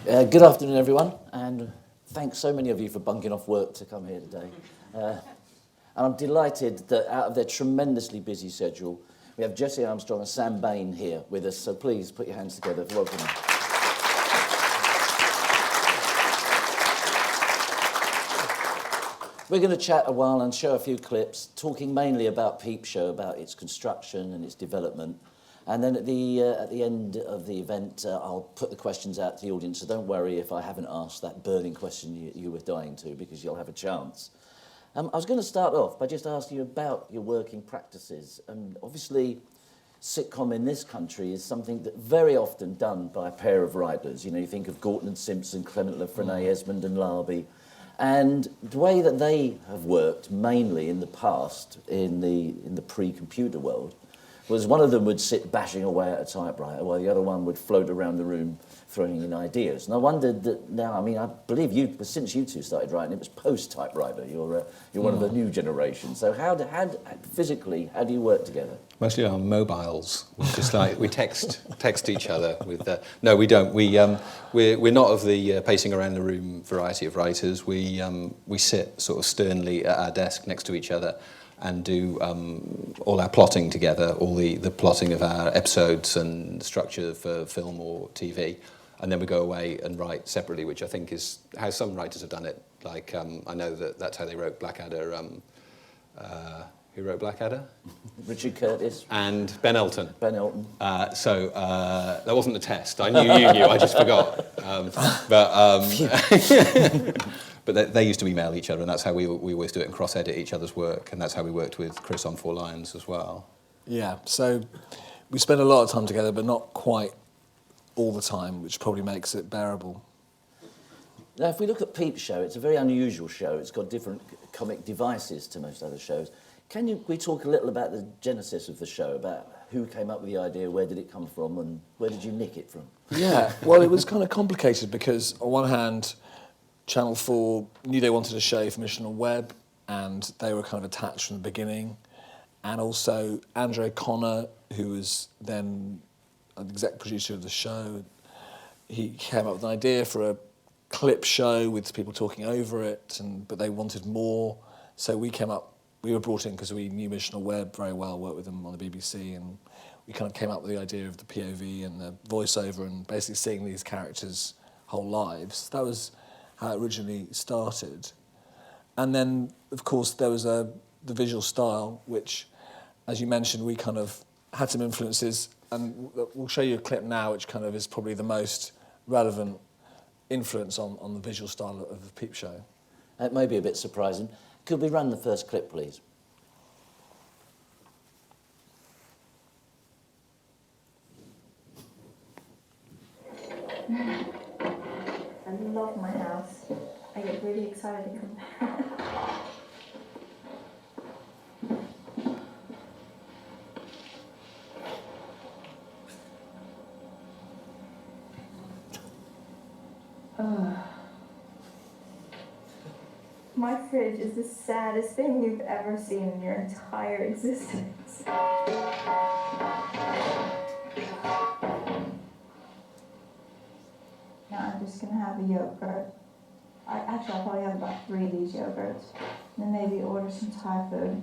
Good afternoon, everyone, and thanks so many of you for bunking off work to come here today. And I'm delighted that out of their tremendously busy schedule, we have Jesse Armstrong and Sam Bain here with us, so please put your hands together for welcoming them. We're going to chat a while and show a few clips, talking mainly about Peep Show, about its construction and its development. And then at the end of the event, I'll put the questions out to the audience, so don't worry if I haven't asked that burning question you were dying to, because you'll have a chance. I was going to start off by just asking you about your working practices. And obviously, sitcom in this country is something that very often done by a pair of writers. You know, you think of Gorton and Simpson, Clement Lefrene, Esmond and Larby. And the way that they have worked, mainly in the past, in the pre-computer world, was one of them would sit bashing away at a typewriter while the other one would float around the room throwing in ideas. And I wondered that now, I mean, I believe since you two started writing, it was post-typewriter. You're one of the new generation. So physically, how do you work together? Mostly on mobiles. Just like we text each other with. No, we don't. We're not of the pacing around the room variety of writers. We sit sort of sternly at our desk next to each other and do all our plotting together, all the plotting of our episodes and structure for film or TV. And then we go away and write separately, which I think is how some writers have done it. Like, I know that's how they wrote Blackadder. Who wrote Blackadder? Richard Curtis. And Ben Elton. Ben Elton. So that wasn't a test. I knew you knew, I just forgot. But they used to email each other, and that's how we always do it and cross-edit each other's work, and that's how we worked with Chris on Four Lions as well. Yeah, so we spend a lot of time together, but not quite all the time, which probably makes it bearable. Now, if we look at Peep Show, it's a very unusual show. It's got different comic devices to most other shows. We talk a little about the genesis of the show, about who came up with the idea, where did it come from, and where did you nick it from? Yeah, well, it was kind of complicated because, on one hand, Channel 4 knew they wanted a show for Mission on Web, and they were kind of attached from the beginning. And also, Andrew O'Connor, who was then an exec producer of the show, he came up with an idea for a clip show with people talking over it, but they wanted more. So we were brought in because we knew Mission on Web very well, worked with them on the BBC, and we kind of came up with the idea of the POV and the voiceover and basically seeing these characters' whole lives. That was how it originally started. And then, of course, there was the visual style, which, as you mentioned, we kind of had some influences, and we'll show you a clip now, which kind of is probably the most relevant influence on the visual style of the Peep Show. It may be a bit surprising. Could we run the first clip, please? I love my house. I get really excited and compare. My fridge is the saddest thing you've ever seen in your entire existence. Now I'm just going to have a yogurt. I'll probably have about 3 of these yogurts. And then maybe order some Thai food.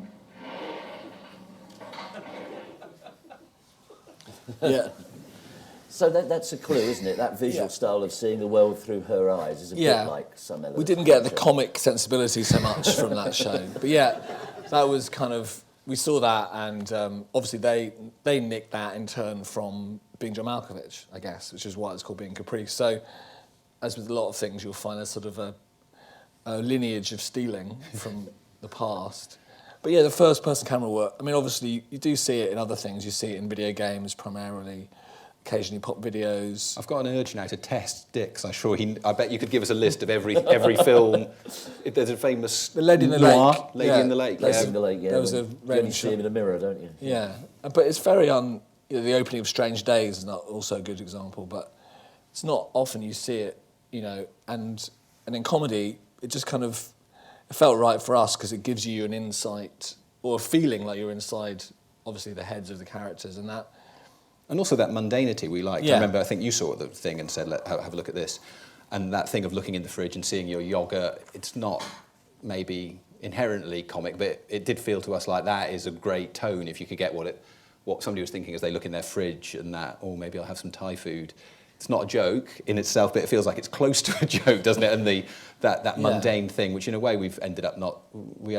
Yeah. So that's a clue, isn't it? That visual style of seeing the world through her eyes is a bit like some elements. We didn't get the comic sensibility so much from that show. But yeah, that was kind of, we saw that, and obviously they nicked that in turn from Being John Malkovich, I guess, which is why it's called Being Caprice. So, as with a lot of things, you'll find there's sort of a lineage of stealing from the past. But yeah, the first-person camera work, I mean, obviously, you do see it in other things. You see it in video games primarily, occasionally pop videos. I've got an urge now to test Dick's. I bet you could give us a list of every film. If there's a famous The Lady in the Lake. Lady in the Lake. Lady in the Lake, yeah. There was a you only range see him in a mirror, don't you? Yeah, but it's very the opening of Strange Days is not also a good example, but it's not often you see it, you know, and in comedy, it just kind of, it felt right for us because it gives you an insight or a feeling like you're inside, obviously, the heads of the characters, and that And also that mundanity we liked. Yeah. I remember, I think you saw the thing and said, have a look at this. And that thing of looking in the fridge and seeing your yoghurt, it's not maybe inherently comic, but it did feel to us like that is a great tone if you could get what somebody was thinking as they look in their fridge and that, oh, maybe I'll have some Thai food. It's not a joke in itself, but it feels like it's close to a joke, doesn't it? And that mundane thing, which in a way we've ended up not, we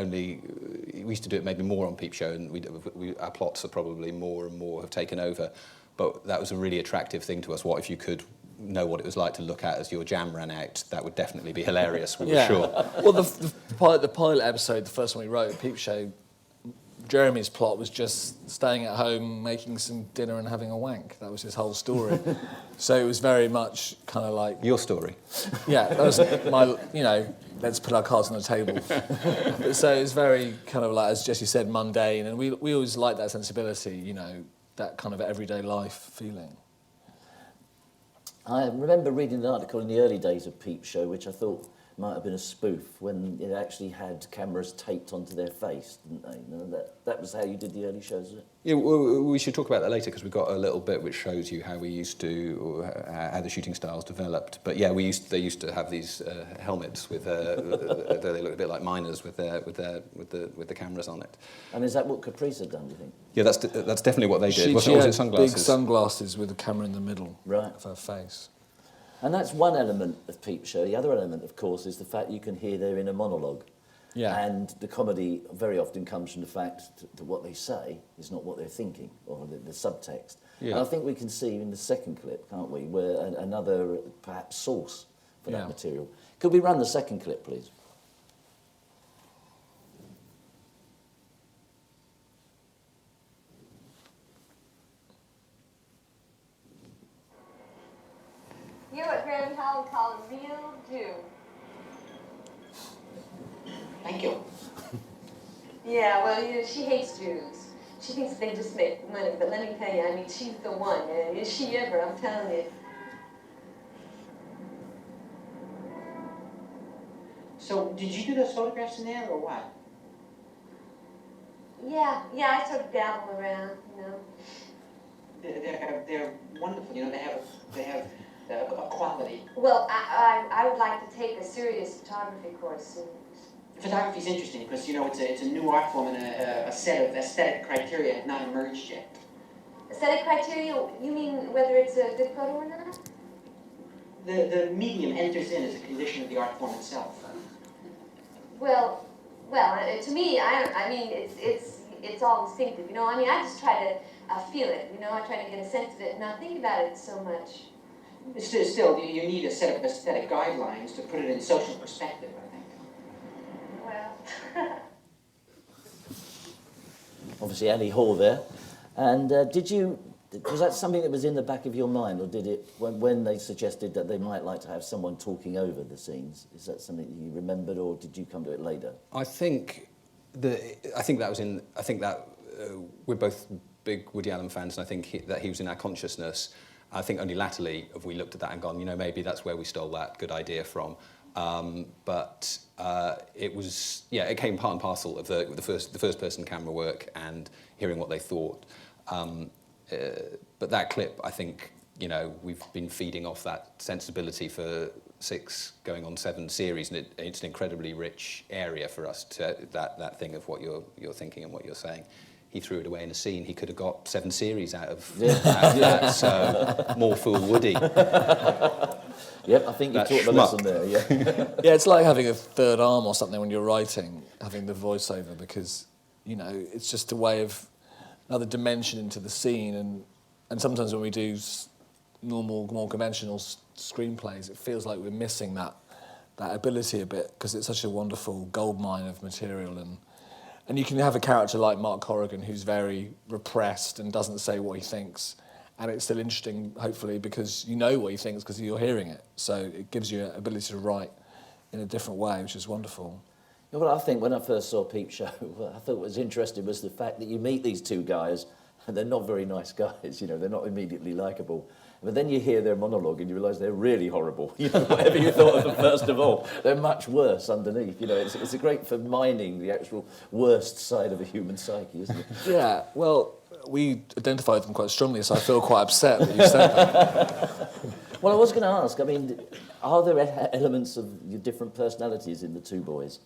used to do it maybe more on Peep Show, and our plots are probably more and more have taken over. But that was a really attractive thing to us. What if you could know what it was like to look at as your jam ran out? That would definitely be hilarious, we were sure. Well, the pilot episode, the first one we wrote, Peep Show, Jeremy's plot was just staying at home, making some dinner and having a wank. That was his whole story. So it was very much kind of like... Your story. Yeah, that was my, let's put our cards on the table. So it was very kind of like, as Jesse said, mundane. And we always liked that sensibility, that kind of everyday life feeling. I remember reading an article in the early days of Peep Show, which I thought might have been a spoof, when it actually had cameras taped onto their face, didn't they? That was how you did the early shows, was it? Yeah, well, we should talk about that later because we've got a little bit which shows you how we used to, or how the shooting styles developed. But yeah, they used to have these helmets with they look a bit like miners with the cameras on it. And is that what Caprice had done, do you think? Yeah, that's definitely what they did. She Was had it sunglasses? big sunglasses with a camera in the middle Right. of her face. And that's one element of Peep Show. The other element, of course, is the fact you can hear their inner monologue. Yeah. And the comedy very often comes from the fact that what they say is not what they're thinking, or the subtext. Yeah. And I think we can see in the second clip, can't we, where another, perhaps, source for that material. Could we run the second clip, please? You're what Graham Howell would call a real Jew. Thank you. Yeah, well, she hates Jews. She thinks they just make money, but let me tell you, I mean, she's the one. Is she ever, I'm telling you. So, did you do those photographs in there, or what? Yeah, I sort of dabble around, They're wonderful. They have a quality. Well, I would like to take a serious photography course soon. Photography's interesting because it's a new art form and a set of aesthetic criteria have not emerged yet. Aesthetic criteria? You mean whether it's a good photo or not? The medium enters in as a condition of the art form itself. Well, to me, I mean, it's all instinctive, I mean, I just try to feel it, I try to get a sense of it, and not think about it so much. Still, you need a set of aesthetic guidelines to put it in social perspective, I think. Well... Obviously, Annie Hall there. And was that something that was in the back of your mind, or did it, when they suggested that they might like to have someone talking over the scenes, is that something that you remembered, or did you come to it later? I think we're both big Woody Allen fans, and I think that he was in our consciousness. I think only latterly have we looked at that and gone, maybe that's where we stole that good idea from. But it came part and parcel of the first person camera work and hearing what they thought. But that clip, I think, we've been feeding off that sensibility for 6 going on 7 series, and it's an incredibly rich area for us to that thing of what you're thinking and what you're saying. He threw it away in a scene. He could have got 7 series out of that. So more fool Woody. Yep, I think you taught the lesson there. Yeah. Yeah, it's like having a third arm or something when you're writing, having the voiceover, because it's just a way of another dimension into the scene, and sometimes when we do normal, more conventional screenplays, it feels like we're missing that ability a bit, because it's such a wonderful goldmine of material, and you can have a character like Mark Corrigan who's very repressed and doesn't say what he thinks, and it's still interesting, hopefully, because you know what he thinks because you're hearing it. So it gives you an ability to write in a different way, which is wonderful. Yeah, well, I think when I first saw Peep Show, what I thought was interesting was the fact that you meet these 2 guys, and they're not very nice guys, they're not immediately likeable. But then you hear their monologue and you realise they're really horrible. Whatever you thought of them, first of all, they're much worse underneath. It's a great for mining the actual worst side of a human psyche, isn't it? Yeah, well, we identified them quite strongly, so I feel quite upset that you said that. Well, I was going to ask, I mean, are there elements of your different personalities in the two boys?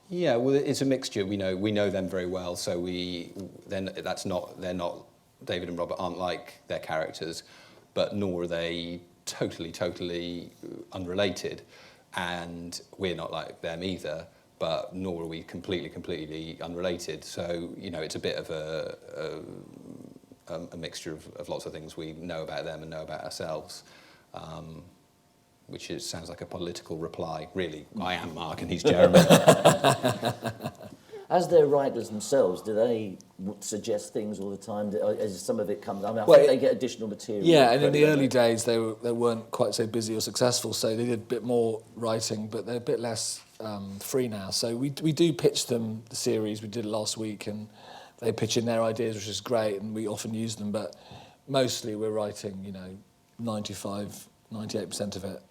Yeah, well, it's a mixture. We know them very well, so they're not David and Robert aren't like their characters, but nor are they totally unrelated, and we're not like them either. But nor are we completely unrelated. So it's a bit of a mixture of lots of things we know about them and know about ourselves. Which sounds like a political reply. Really, I am Mark and he's Jeremy. As their writers themselves, do they suggest things all the time? As some of it comes, I mean, I Well, think they get additional material. Yeah, and in the early days they weren't quite so busy or successful, so they did a bit more writing, but they're a bit less free now. So we do pitch them the series. We did it last week, and they pitch in their ideas, which is great, and we often use them. But mostly we're writing, 98% of it.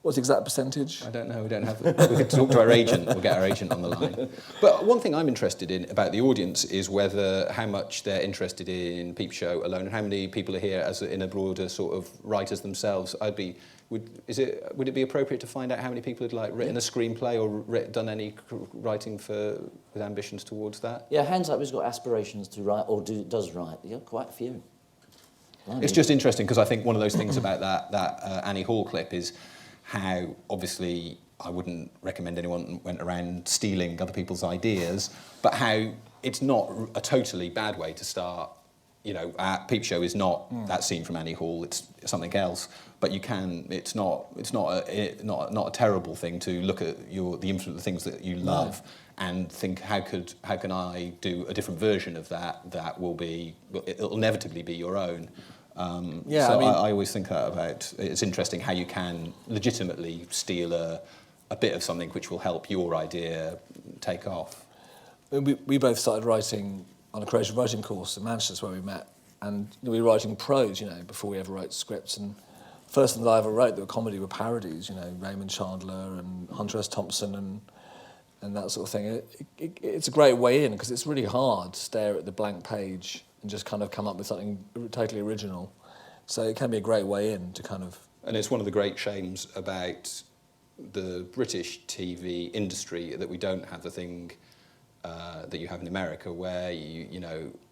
What's the exact percentage? I don't know. We don't have. We could talk to our agent. We'll get our agent on the line. But one thing I'm interested in about the audience is how much they're interested in Peep Show alone, and how many people are here in a broader sort of writers themselves. Would it be appropriate to find out how many people had written a screenplay or done any writing with ambitions towards that? Yeah, hands up who's got aspirations to write or does write. Yeah, quite a few. It's just interesting because I think one of those things about that Annie Hall clip is how, obviously, I wouldn't recommend anyone went around stealing other people's ideas, but how it's not a totally bad way to start. Peep Show is not that scene from Annie Hall; it's something else. But you can. It's not a terrible thing to look at the things that you love and think, how can I do a different version of that? It'll inevitably be your own. I always think that about. It's interesting how you can legitimately steal a bit of something which will help your idea take off. We both started writing on a creative writing course in Manchester where we met, and we were writing prose, before we ever wrote scripts. And the first things I ever wrote that were comedy were parodies, Raymond Chandler and Hunter S. Thompson and that sort of thing. It's a great way in because it's really hard to stare at the blank page and just kind of come up with something totally original. So it can be a great way in to kind of... And it's one of the great shames about the British TV industry that we don't have the thing that you have in America, where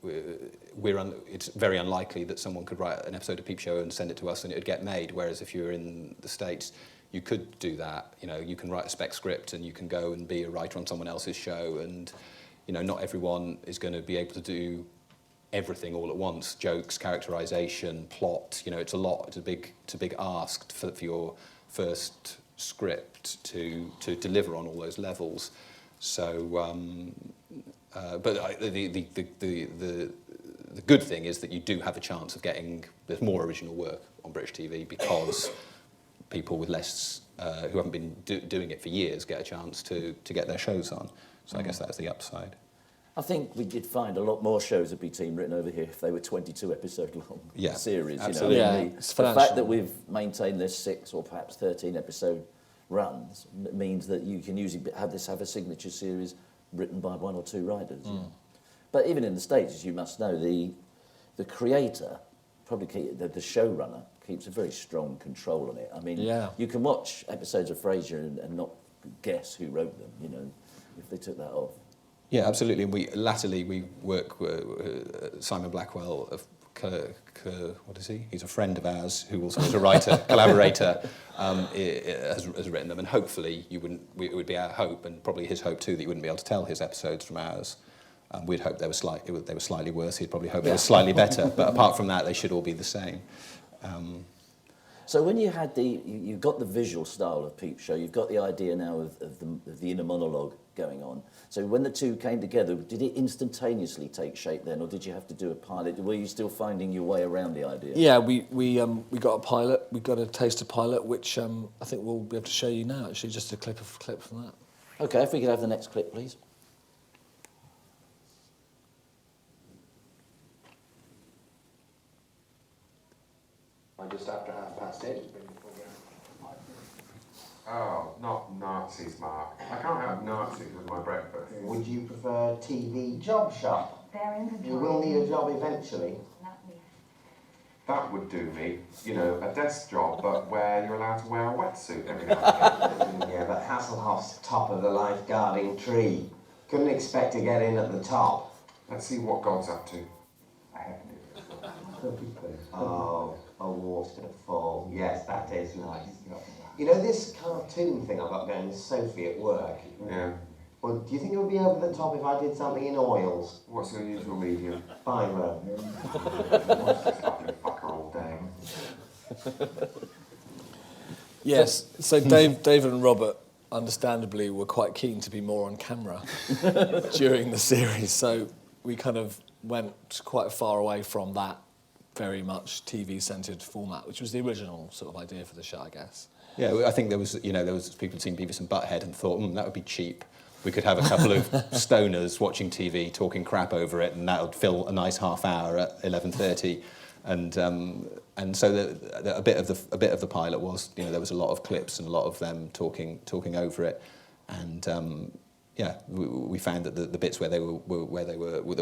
it's very unlikely that someone could write an episode of Peep Show and send it to us and it would get made. Whereas if you're in the States, you could do that. You can write a spec script and you can go and be a writer on someone else's show, and not everyone is going to be able to do everything all at once. Jokes, characterization, plot. It's a lot. It's a big ask for your first script to deliver on all those levels. So, but the good thing is that you do have a chance of there's more original work on British TV because people with less, who haven't been doing it for years, get a chance to get their shows on. So I guess that's the upside. I think we did find a lot more shows would be team written over here if they were 22 episode long series. Absolutely. The fact that we've maintained this 6 or perhaps 13 episode runs means that you can usually have a signature series written by 1 or 2 writers. But even in the States, as you must know, the creator, probably the showrunner, keeps a very strong control on it. I mean, you can watch episodes of Frasier and not guess who wrote them, if they took that off. Yeah, absolutely. We work with Simon Blackwell of what is he? He's a friend of ours who also is a writer, collaborator, has written them, and hopefully it would be our hope, and probably his hope too, that you wouldn't be able to tell his episodes from ours. We'd hope they were slightly worse. He'd probably hope they were slightly better. But apart from that, they should all be the same. So when you had you've got the visual style of Peep Show, you've got the idea now of the inner monologue going on. So when the two came together, did it instantaneously take shape then, or did you have to do a pilot? Were you still finding your way around the idea? Yeah, we got a pilot. We got a taster pilot, which I think we'll be able to show you now. Actually, just a clip from that. Okay, if we could have the next clip, please. Just after 8:30. Oh, not Nazis, Mark. I can't have Nazis with my breakfast. Would you prefer TV Job Shop? their inventory. You will need a job eventually. That would do me, you know, a desk job, but where you're allowed to wear a wetsuit every now and again. Yeah, but Hasselhoff's top of the lifeguarding tree. Couldn't expect to get in at the top. Let's see what God's up to. I haven't Oh, a waterfall. Yes, that is nice. You know, this cartoon thing I've got going with Sophie at work? Yeah. Well, do you think it would be over the top if I did something in oils? What's your usual medium? Biro. Fucker all day. Yes, so David and Robert, understandably, were quite keen to be more on camera during the series, so we kind of went quite far away from that very much TV-centred format, which was the original sort of idea for the show, I guess. Yeah, I think there was people who'd seen Beavis and Butthead and thought, that would be cheap. We could have a couple of stoners watching TV, talking crap over it, and that would fill a nice half hour at 11:30. And so a bit of the pilot was, there was a lot of clips and a lot of them talking over it, and we found that the bits where they were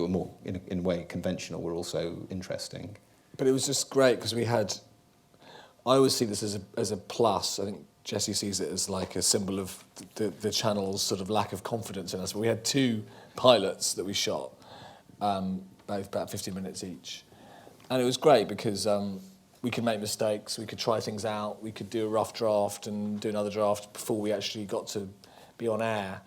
more in a way conventional were also interesting. But it was just great because I always see this as a plus. I think Jesse sees it as like a symbol of the channel's sort of lack of confidence in us. But we had 2 pilots that we shot, both about 15 minutes each. And it was great because we could make mistakes, we could try things out, we could do a rough draft and do another draft before we actually got to be on air.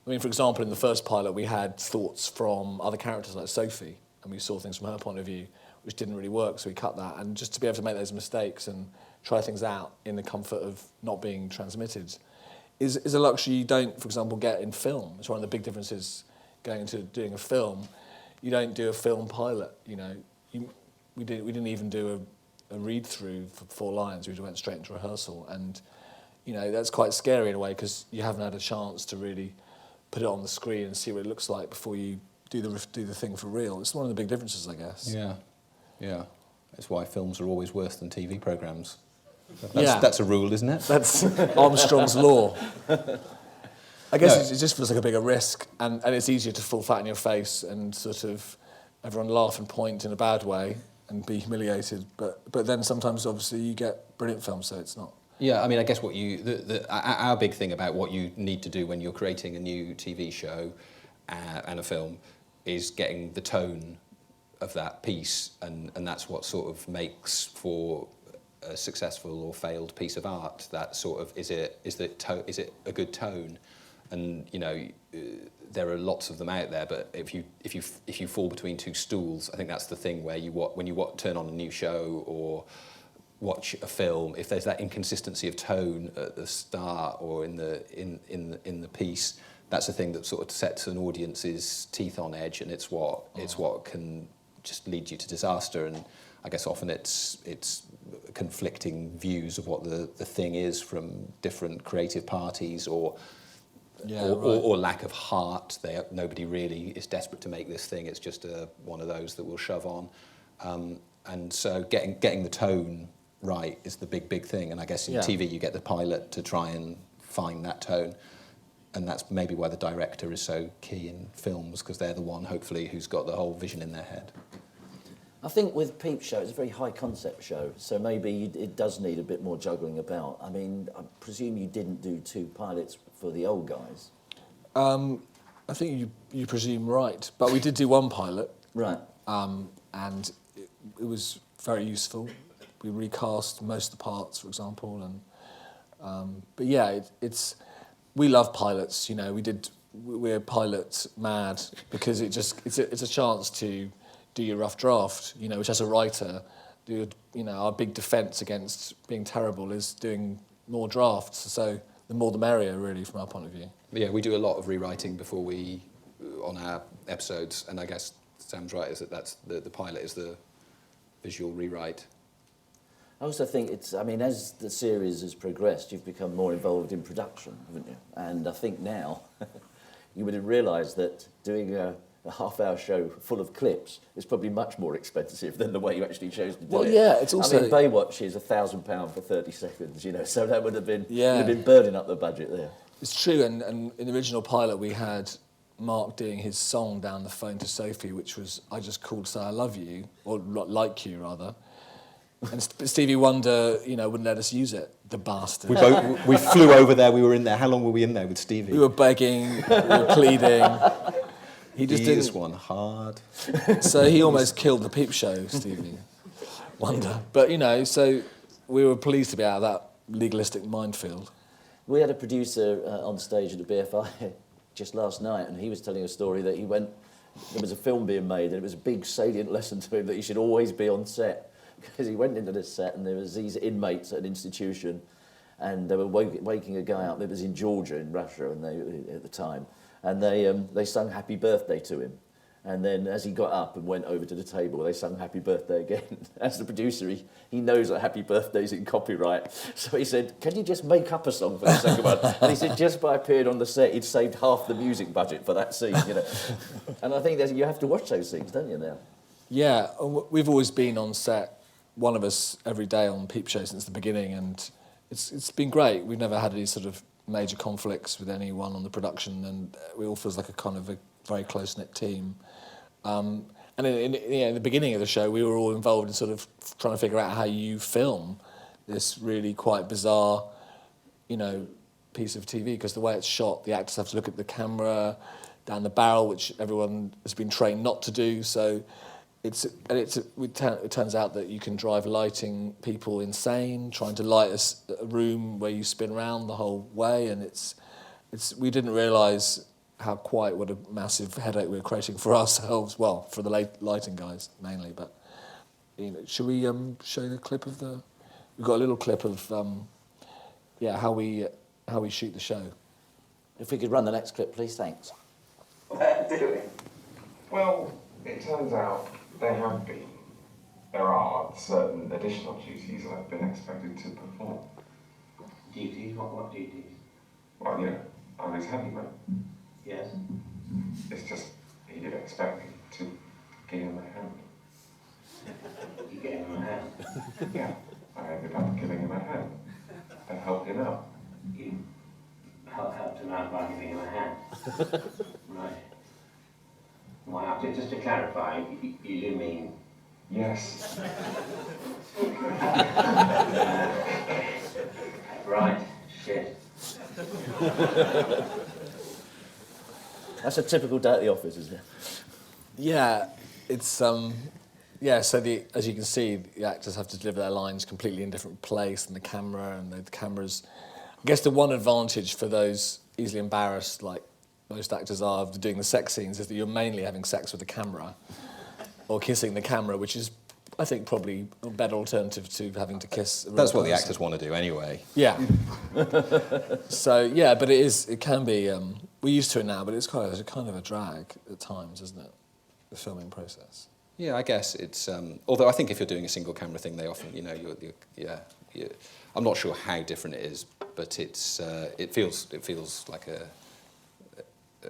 I mean, for example, in the first pilot, we had thoughts from other characters like Sophie, and we saw things from her point of view, which didn't really work, so we cut that. And just to be able to make those mistakes and try things out in the comfort of not being transmitted is a luxury you don't, for example, get in film. It's one of the big differences going into doing a film. You don't do a film pilot, We didn't even do a read-through for 4 lines. We just went straight into rehearsal. And, that's quite scary in a way because you haven't had a chance to really put it on the screen and see what it looks like before you do the thing for real. It's one of the big differences, I guess. Yeah. That's why films are always worse than TV programmes. That's a rule, isn't it? That's Armstrong's law. I guess it just feels like a bigger risk, and it's easier to fall flat in your face and sort of everyone laugh and point in a bad way and be humiliated. But then sometimes, obviously, you get brilliant films, so it's not. Yeah, I mean, I guess our big thing about what you need to do when you're creating a new TV show and a film is getting the tone of that piece, and that's what sort of makes for a successful or failed piece of art. That sort of is it a good tone, and there are lots of them out there. But if you fall between 2 stools, I think that's the thing where when you turn on a new show or watch a film, if there's that inconsistency of tone at the start or in the piece, that's the thing that sort of sets an audience's teeth on edge, and it's what can just lead you to disaster. And I guess often it's conflicting views of what the thing is from different creative parties, or lack of heart. Nobody really is desperate to make this thing. It's just one of those that we'll shove on. And so getting the tone right is the big thing. And I guess in TV you get the pilot to try and find that tone. And that's maybe why the director is so key in films, because they're the one, hopefully, who's got the whole vision in their head. I think with Peep Show, it's a very high concept show, so maybe it does need a bit more juggling about. I mean, I presume you didn't do 2 pilots for the old guys. I think you presume right, but we did do 1 pilot. Right. And it was very useful. We recast most of the parts, for example, and but yeah, we love pilots. We're pilot mad because it's a chance to do your rough draft. Which as a writer, our big defence against being terrible is doing more drafts. So the more the merrier, really, from our point of view. Yeah, we do a lot of rewriting before on our episodes, and I guess Sam's right, is that's the pilot is the visual rewrite. I also think as the series has progressed, you've become more involved in production, haven't you? And I think now you would have realised that doing a half-hour show full of clips is probably much more expensive than the way you actually chose to do it. Well, yeah, it's also... Baywatch is £1,000 for 30 seconds, so that would have been burning up the budget there. It's true, and in the original pilot we had Mark doing his song down the phone to Sophie, which was I Just Called to Say I Love You, or Like You rather. And Stevie Wonder, wouldn't let us use it, the bastard. We flew over there, we were in there. How long were we in there with Stevie? We were begging, we were pleading. He just This didn't. one hard. So he almost killed the Peep show, Stevie Wonder. But, so we were pleased to be out of that legalistic minefield. We had a producer on stage at the BFI just last night, and he was telling a story that there was a film being made, and it was a big salient lesson to him that he should always be on set. Because he went into this set and there was these inmates at an institution and they were waking a guy up. It was in Georgia, in Russia, and at the time. And they sung Happy Birthday to him. And then as he got up and went over to the table, they sung Happy Birthday again. As the producer, he knows that Happy Birthday's in copyright. So he said, can you just make up a song for the second one? And he said, just by appearing on the set, he'd saved half the music budget for that scene, And I think you have to watch those things, don't you, now? Yeah, we've always been on set, one of us every day on Peep Show since the beginning, and it's been great. We've never had any sort of major conflicts with anyone on the production, and we all feels like a kind of a very close-knit team. And in the beginning of the show, we were all involved in sort of trying to figure out how you film this really quite bizarre, piece of TV, because the way it's shot, the actors have to look at the camera down the barrel, which everyone has been trained not to do. So it turns out that you can drive lighting people insane, trying to light a room where you spin around the whole way, and we didn't realise what a massive headache we were creating for ourselves. Well, for the lighting guys mainly, but should we show you a clip of the? We've got a little clip of how we shoot the show. If we could run the next clip, please, thanks. Well, it turns out there are certain additional duties I've been expected to perform. Duties? What duties? Well, I'm his handyman. Yes. It's just, he did expect me to give him a hand. You gave him a hand? Yeah, I ended up giving him a hand. I helped him out. You helped him out by giving him a hand? Right. Well, just to clarify, you do mean... Yes. Right, shit. That's a typical day at the office, isn't it? Yeah, it's so as you can see, the actors have to deliver their lines completely in different place than the camera, and the cameras. I guess the one advantage for those easily embarrassed, like most actors are, of doing the sex scenes, is that you're mainly having sex with the camera, or kissing the camera, which is, I think, probably a better alternative to having to kiss a real That's what the person. actors want to do anyway. Yeah. So yeah, but it can be. We're used to it now, but it's kind of a drag at times, isn't it? The filming process. Yeah, I guess it's. Although I think if you're doing a single camera thing, they often, I'm not sure how different it is, but it feels like a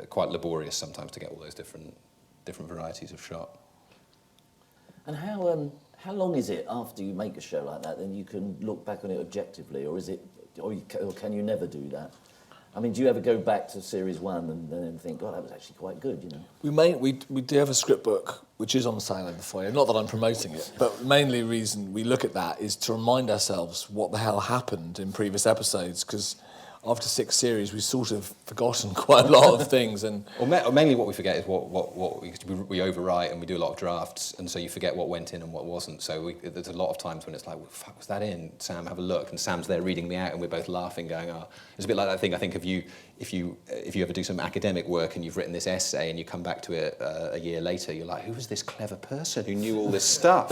quite laborious sometimes to get all those different varieties of shot. And how long is it after you make a show like that, then you can look back on it objectively, or can you never do that? I mean, do you ever go back to series one and then think, oh, that was actually quite good, We do have a script book which is on sale in the foyer. Not that I'm promoting it, but mainly the reason we look at that is to remind ourselves what the hell happened in previous episodes, because after 6 series, we've sort of forgotten quite a lot of things. And mainly what we forget is what we overwrite, and we do a lot of drafts, and so you forget what went in and what wasn't. So there's a lot of times when it's like, well, fuck, was that in? Sam, have a look. And Sam's there reading me out, and we're both laughing, going, oh. It's a bit like that thing, I think, if you ever do some academic work and you've written this essay and you come back to it a year later, you're like, who was this clever person who knew all this stuff?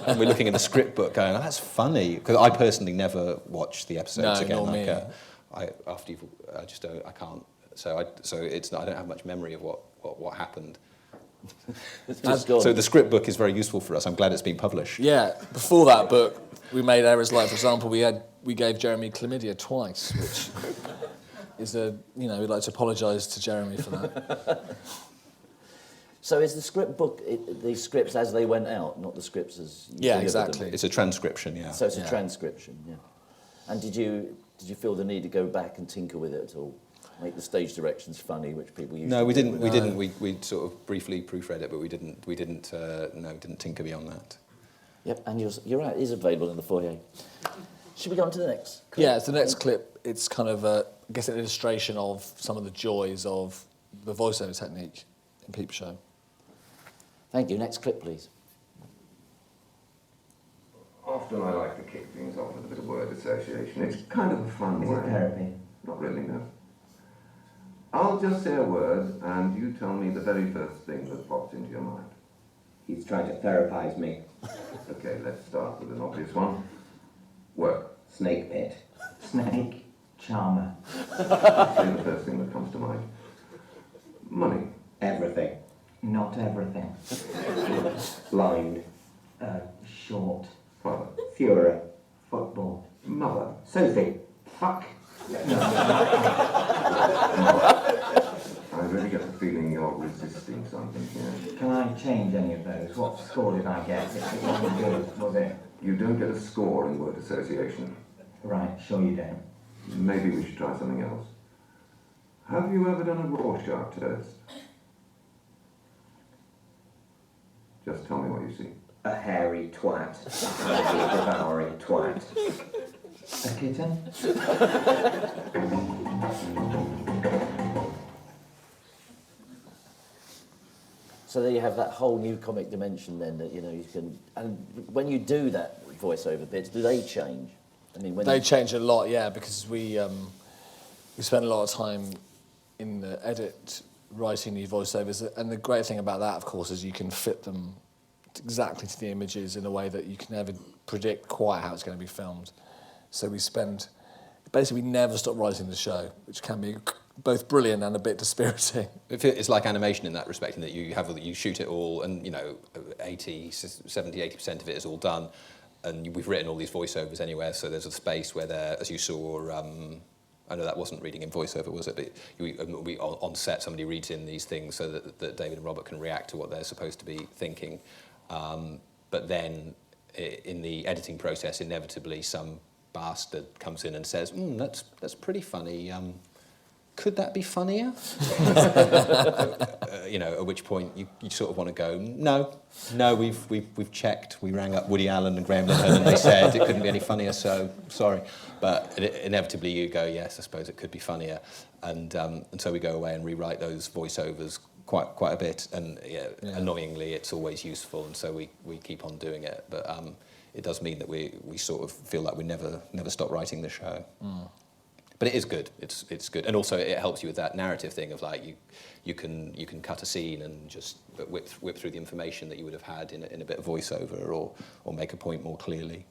And we're looking in the script book going, oh, that's funny. Because I personally never watch the episodes again. Nor me. I can't. So I don't have much memory of what happened. So the script book is very useful for us. I'm glad it's been published. yeah, before that book, we made errors like, for example, we gave Jeremy chlamydia twice, which is we'd like to apologise to Jeremy for that. So is the script book the scripts as they went out, not the scripts as you Yeah, delivered exactly. them? It's a transcription, yeah. So it's a transcription, yeah. And did you feel the need to go back and tinker with it at all? make the stage directions funny, which people usually No, we do didn't. with- We didn't. We sort of briefly proofread it, but we didn't. Didn't tinker beyond that. Yep, and you're right, it is available in the foyer. Should we go on to the next clip? Yeah, it's the next clip. It's kind of, I guess, an illustration of some of the joys of the voiceover technique in Peep Show. Thank you. Next clip, please. Often I like to kick things off with a bit of word association. It's kind of a fun way. Is it therapy? Not really, no. I'll just say a word, and you tell me the very first thing that pops into your mind. He's trying to therapize me. Okay, let's start with an obvious one. Work. Snake pit. Snake charmer. Say the first thing that comes to mind. Money. Everything. Not everything. Blind. Short. Father. Führer. Football. Mother. Sophie. Fuck. I really get the feeling you're resisting something here. Can I change any of those? What score did I get? It wasn't good, was it? You don't get a score in word association. Right, sure you don't. Maybe we should try something else. Have you ever done a Rorschach test? Just tell me what you see. A hairy twat. A devouring twat. A kitten? So there you have that whole new comic dimension then that, you know, you can... And when you do that voiceover bits, do they change? I mean, when They you- change a lot, yeah, because we spend a lot of time in the edit writing these voiceovers, and the great thing about that, of course, is you can fit them exactly to the images in a way that you can never predict quite how it's going to be filmed. So we spend... Basically, we never stop writing the show, which can be both brilliant and a bit dispiriting. It's like animation in that respect, in that you shoot it all, and 70-80% of it is all done, and we've written all these voiceovers anywhere. So there's a space where there, as you saw, I know that wasn't reading in voiceover, was it? But we on set, somebody reads in these things so that David and Robert can react to what they're supposed to be thinking. But then in the editing process, inevitably some bastard comes in and says, that's pretty funny. Could that be funnier? At which point you sort of want to go, no, we've checked. We rang up Woody Allen and Graham Linehan and they said it couldn't be any funnier, so sorry. But inevitably you go, yes, I suppose it could be funnier. And so we go away and rewrite those voiceovers quite a bit. And annoyingly, it's always useful, and so we keep on doing it. But it does mean that we sort of feel like we never stop writing the show. But it is good. It's good, and also it helps you with that narrative thing of like you can cut a scene and just whip through the information that you would have had in a bit of voiceover, or make a point more clearly.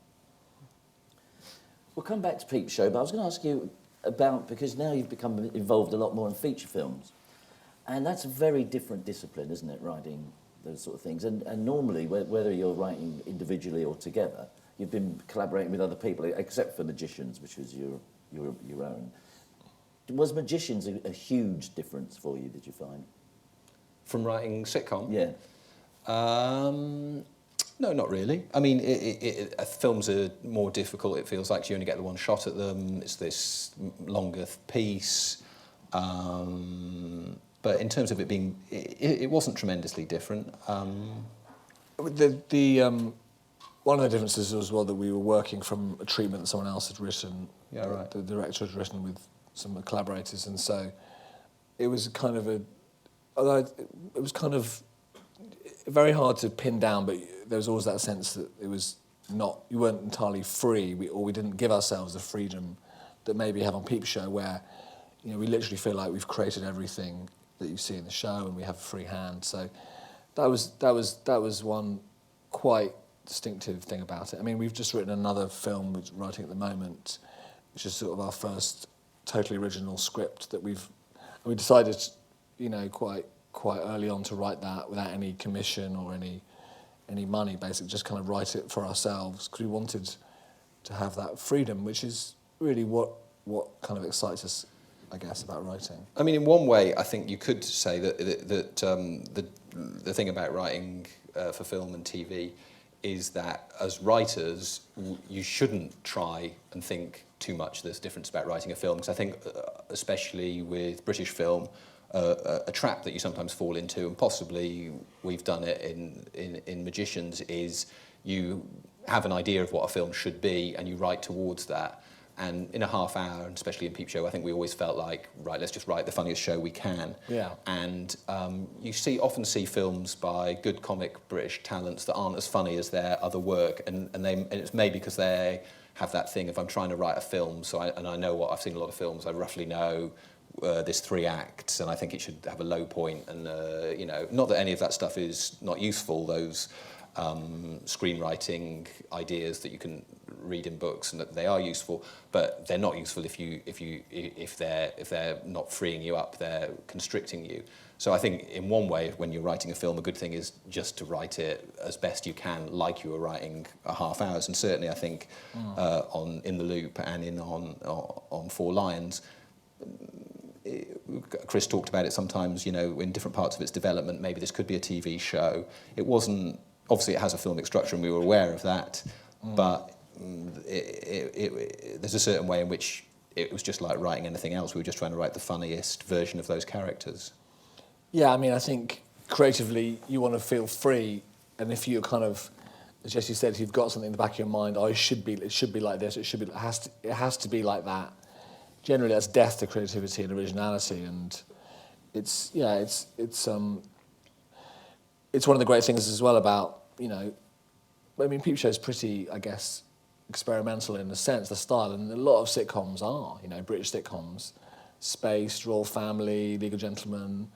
We'll come back to Peep Show, but I was going to ask you about, because now you've become involved a lot more in feature films, and that's a very different discipline, isn't it, writing those sort of things? And normally, whether you're writing individually or together, you've been collaborating with other people, except for Magicians, which was your own. Was Magicians a huge difference for you, did you find? From writing sitcom? Yeah. No, not really. I mean, films are more difficult. It feels like you only get the one shot at them. It's this longer piece. But in terms of it being... It wasn't tremendously different. One of the differences was, well, that we were working from a treatment that someone else had written. Yeah, right. The director had written with some collaborators, and so it was kind of it was kind of very hard to pin down, but there was always that sense that it was not, you weren't entirely free, we didn't give ourselves the freedom that maybe you have on Peep Show, where we literally feel like we've created everything that you see in the show, and we have a free hand. So that was one quite distinctive thing about it. I mean, we've just written another film which we're writing at the moment, which is sort of our first totally original script that we decided, quite early on to write that without any commission or any money, basically just kind of write it for ourselves, because we wanted to have that freedom, which is really what kind of excites us, I guess, about writing. I mean, in one way, I think you could say that the thing about writing for film and TV is that as writers, you shouldn't try and think too much there's difference about writing a film, because I think, especially with British film, a trap that you sometimes fall into, and possibly we've done it in Magicians, is you have an idea of what a film should be and you write towards that. And in a half hour, and especially in Peep Show, I think we always felt like, right, let's just write the funniest show we can. Yeah. And you often see films by good comic British talents that aren't as funny as their other work, and it's maybe because they have that thing of, I'm trying to write a film, and I know I've seen a lot of films, I roughly know there's 3 acts, and I think it should have a low point, and not that any of that stuff is not useful, those screenwriting ideas that you can read in books, and that they are useful, but they're not useful if they're not freeing you up, they're constricting you. So I think in one way, when you're writing a film, a good thing is just to write it as best you can, like you were writing a half hours. And certainly I think on In the Loop and on Four Lions, Chris talked about it sometimes, in different parts of its development, maybe this could be a TV show. It wasn't, obviously it has a filmic structure and we were aware of that, but there's a certain way in which it was just like writing anything else. We were just trying to write the funniest version of those characters. Yeah, I mean, I think creatively you want to feel free, and if you're kind of, as Jesse said, if you've got something in the back of your mind, it should be like this, it has to be like that. Generally, that's death to creativity and originality, and it's one of the great things as well about, I mean, Peep Show is pretty, I guess, experimental in a sense, the style, and a lot of sitcoms are, British sitcoms, Spaced, Royal Family, Legal Gentlemen,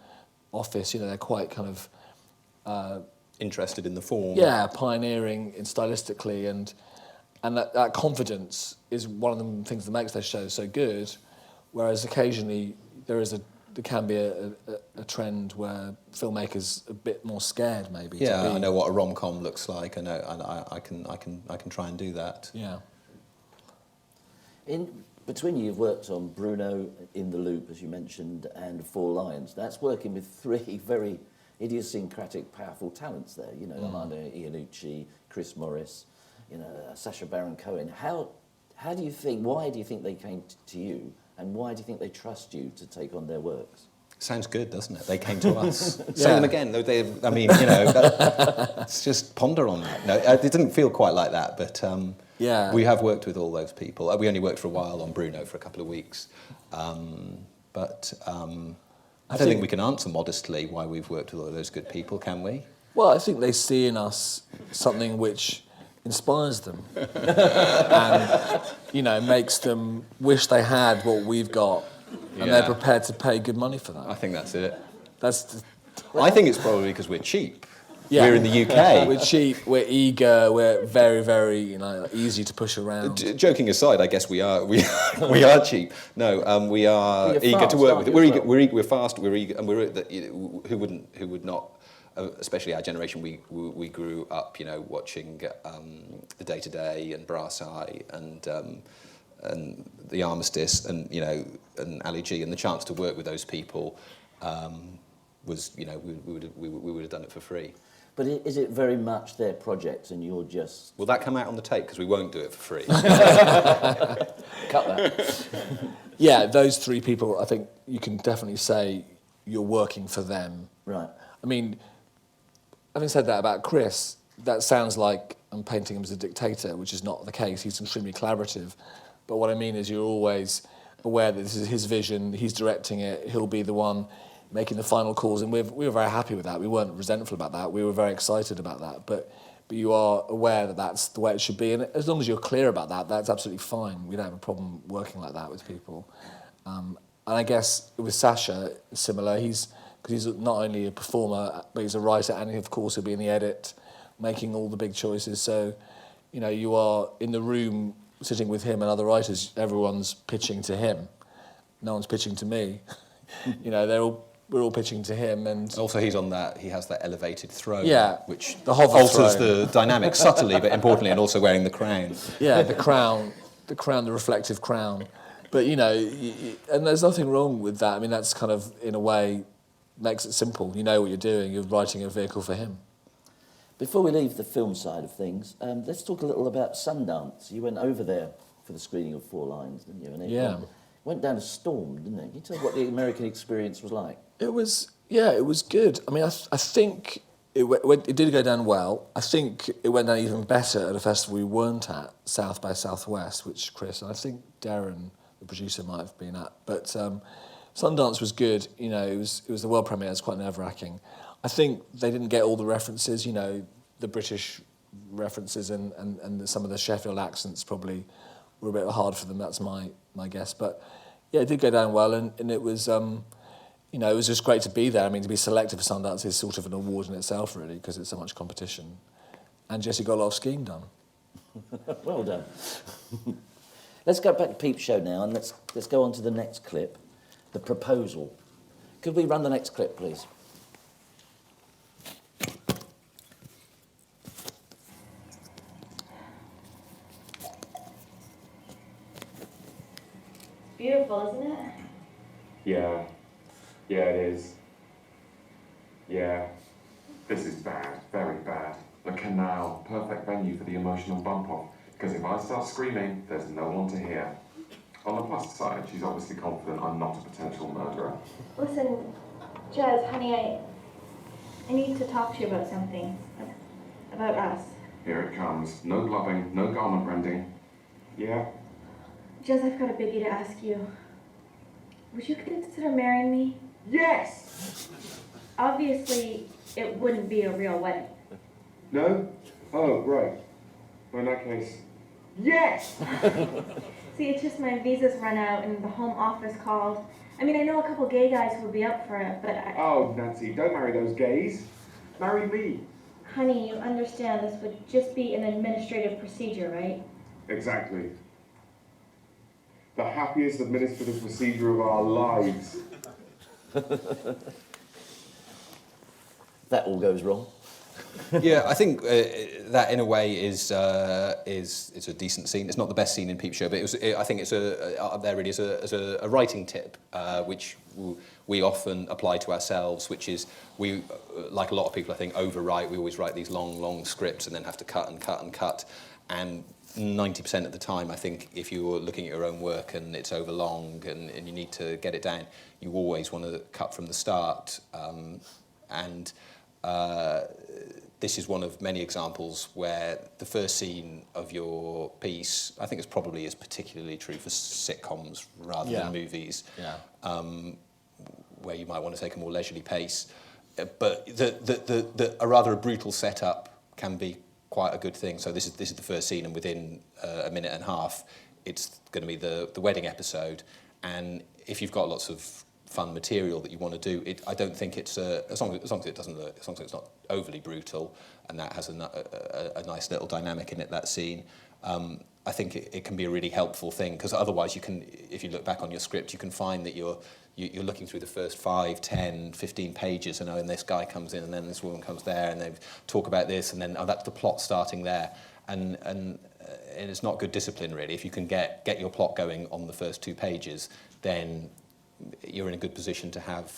Office, they're quite kind of interested in the form. Yeah, pioneering in stylistically, and that confidence is one of the things that makes those shows so good. Whereas occasionally there can be a trend where filmmakers are a bit more scared, maybe. Yeah, I know what a rom-com looks like. I know, and I can try and do that. Yeah. Between you've worked on Bruno, In the Loop, as you mentioned, and Four Lions. That's working with 3 very idiosyncratic, powerful talents there. Armando Iannucci, Chris Morris, Sacha Baron Cohen. Why do you think they came to you, and why do you think they trust you to take on their works? Sounds good, doesn't it? They came to us. Say them again. Let's just ponder on that. No, it didn't feel quite like that, but we have worked with all those people. We only worked for a while on Bruno, for a couple of weeks. I don't think we can answer modestly why we've worked with all those good people, can we? Well, I think they see in us something which inspires them and, makes them wish they had what we've got, and they're prepared to pay good money for that. I think that's it. I think it's probably because we're cheap. Yeah. We're in the UK. We're cheap, we're eager, we're very, very, easy to push around. Joking aside, I guess we are cheap. No, we are eager to work with. We're fast, we're eager, and who would not, especially our generation, we grew up, watching The Day to Day and Brass Eye and The Armistice and and Ali G, and the chance to work with those people was, we would have done it for free. But is it very much their project and you're just... Will that come out on the tape? Because we won't do it for free. Cut that. Yeah, those 3 people, I think you can definitely say you're working for them. Right. I mean, having said that about Chris, that sounds like I'm painting him as a dictator, which is not the case. He's extremely collaborative. But what I mean is you're always aware that this is his vision, he's directing it, he'll be the one making the final calls, and we were very happy with that. We weren't resentful about that. We were very excited about that. But you are aware that that's the way it should be, and as long as you're clear about that, that's absolutely fine. We don't have a problem working like that with people. And I guess with Sacha, similar. Because he's not only a performer, but he's a writer, and of course he'll be in the edit, making all the big choices. So, you are in the room sitting with him and other writers. Everyone's pitching to him. No one's pitching to me. We're all pitching to him, and also he has that elevated throne, which alters the dynamic subtly, but importantly, and also wearing the crown. Yeah, the crown, the reflective crown. But and there's nothing wrong with that. I mean, that's kind of in a way makes it simple. You know what you're doing. You're writing a vehicle for him. Before we leave the film side of things, let's talk a little about Sundance. You went over there for the screening of Four Lines, didn't you? And it Yeah. went down a storm, didn't it? Can you tell what the American experience was like? It was good. I mean, I think it did go down well. I think it went down even better at a festival we weren't at, South by Southwest, which Chris and I think Darren, the producer, might have been at. But Sundance was good. You know, it was the world premiere. It was quite nerve-wracking. I think they didn't get all the references. You know, the British references and some of the Sheffield accents probably were a bit hard for them. That's my guess. But yeah, it did go down well, and it was. You know, it was just great to be there. I mean, to be selected for Sundance is sort of an award in itself, really, because it's so much competition. And Jesse got a lot of skiing done. Well done. Let's go back to Peep Show now, and let's go on to the next clip, the proposal. Could we run the next clip, please? Beautiful, isn't it? Yeah. Yeah, it is. Yeah. This is bad, very bad. The canal, perfect venue for the emotional bump-off. Because if I start screaming, there's no one to hear. On the plus side, she's obviously confident I'm not a potential murderer. Listen, Jazz, honey, I need to talk to you about something. About us. Here it comes. No gloving, no garment rending. Yeah? Jazz, I've got a biggie to ask you. Would you consider marrying me? Yes! Obviously, it wouldn't be a real wedding. No? Oh, right. Well, in that case, yes! See, it's just my visa's run out and the home office called. I mean, I know a couple gay guys who would be up for it, but Oh, Nancy, don't marry those gays. Marry me. Honey, you understand this would just be an administrative procedure, right? Exactly. The happiest administrative procedure of our lives. That all goes wrong. Yeah, I think that in a way is a decent scene. It's not the best scene in Peep Show, but I think it's up there really as a writing tip, which we often apply to ourselves, which is we, like a lot of people, I think, overwrite. We always write these long scripts and then have to cut and cut and cut. And 90% of the time, I think, if you're looking at your own work and it's overlong and you need to get it down, you always want to cut from the start. This is one of many examples where the first scene of your piece, I think it's probably is particularly true for sitcoms rather than movies, where you might want to take a more leisurely pace. But a rather brutal setup can be quite a good thing. So this is the first scene, and within a minute and a half, it's going to be the wedding episode. And if you've got lots of fun material that you want to do, I don't think it's as long as it's not overly brutal, and that has a nice little dynamic in it, that scene. I think it can be a really helpful thing, because otherwise you can, if you look back on your script, you can find that you're looking through the first 5, 10, 15 pages, and this guy comes in, and then this woman comes there, and they talk about this, and then that's the plot starting there, and it's not good discipline really. If you can get your plot going on the first 2 pages, then you're in a good position to have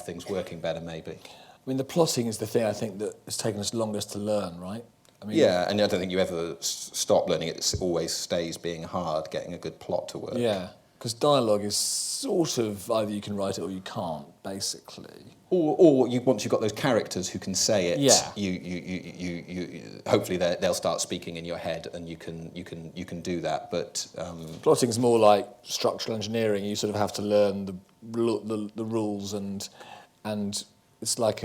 things working better, maybe. I mean, the plotting is the thing I think that has taken us longest to learn, right? I mean, yeah, and I don't think you ever stop learning it. It always stays being hard, getting a good plot to work. Yeah, because dialogue is sort of either you can write it or you can't, basically. Or once you've got those characters who can say it, yeah. you hopefully they'll start speaking in your head, and you can do that. But plotting is more like structural engineering. You sort of have to learn the rules, and it's like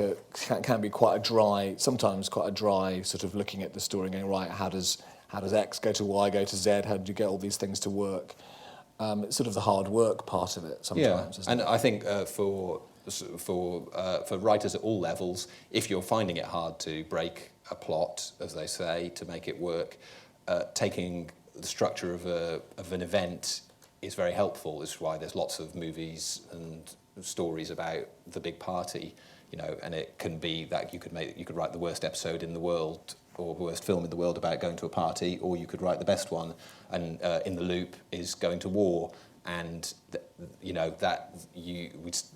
can be quite a dry, sometimes quite a dry sort of looking at the story and going, right, how does X go to Y, go to Z? How do you get all these things to work? It's sort of the hard work part of it sometimes. Yeah, isn't and it? I think for writers at all levels, if you're finding it hard to break a plot, as they say, to make it work, taking the structure of an event is very helpful. This is why there's lots of movies and stories about the big party, and it can be that you could write the worst episode in the world or the worst film in the world about going to a party, or you could write the best one, and In the Loop is going to war. And that you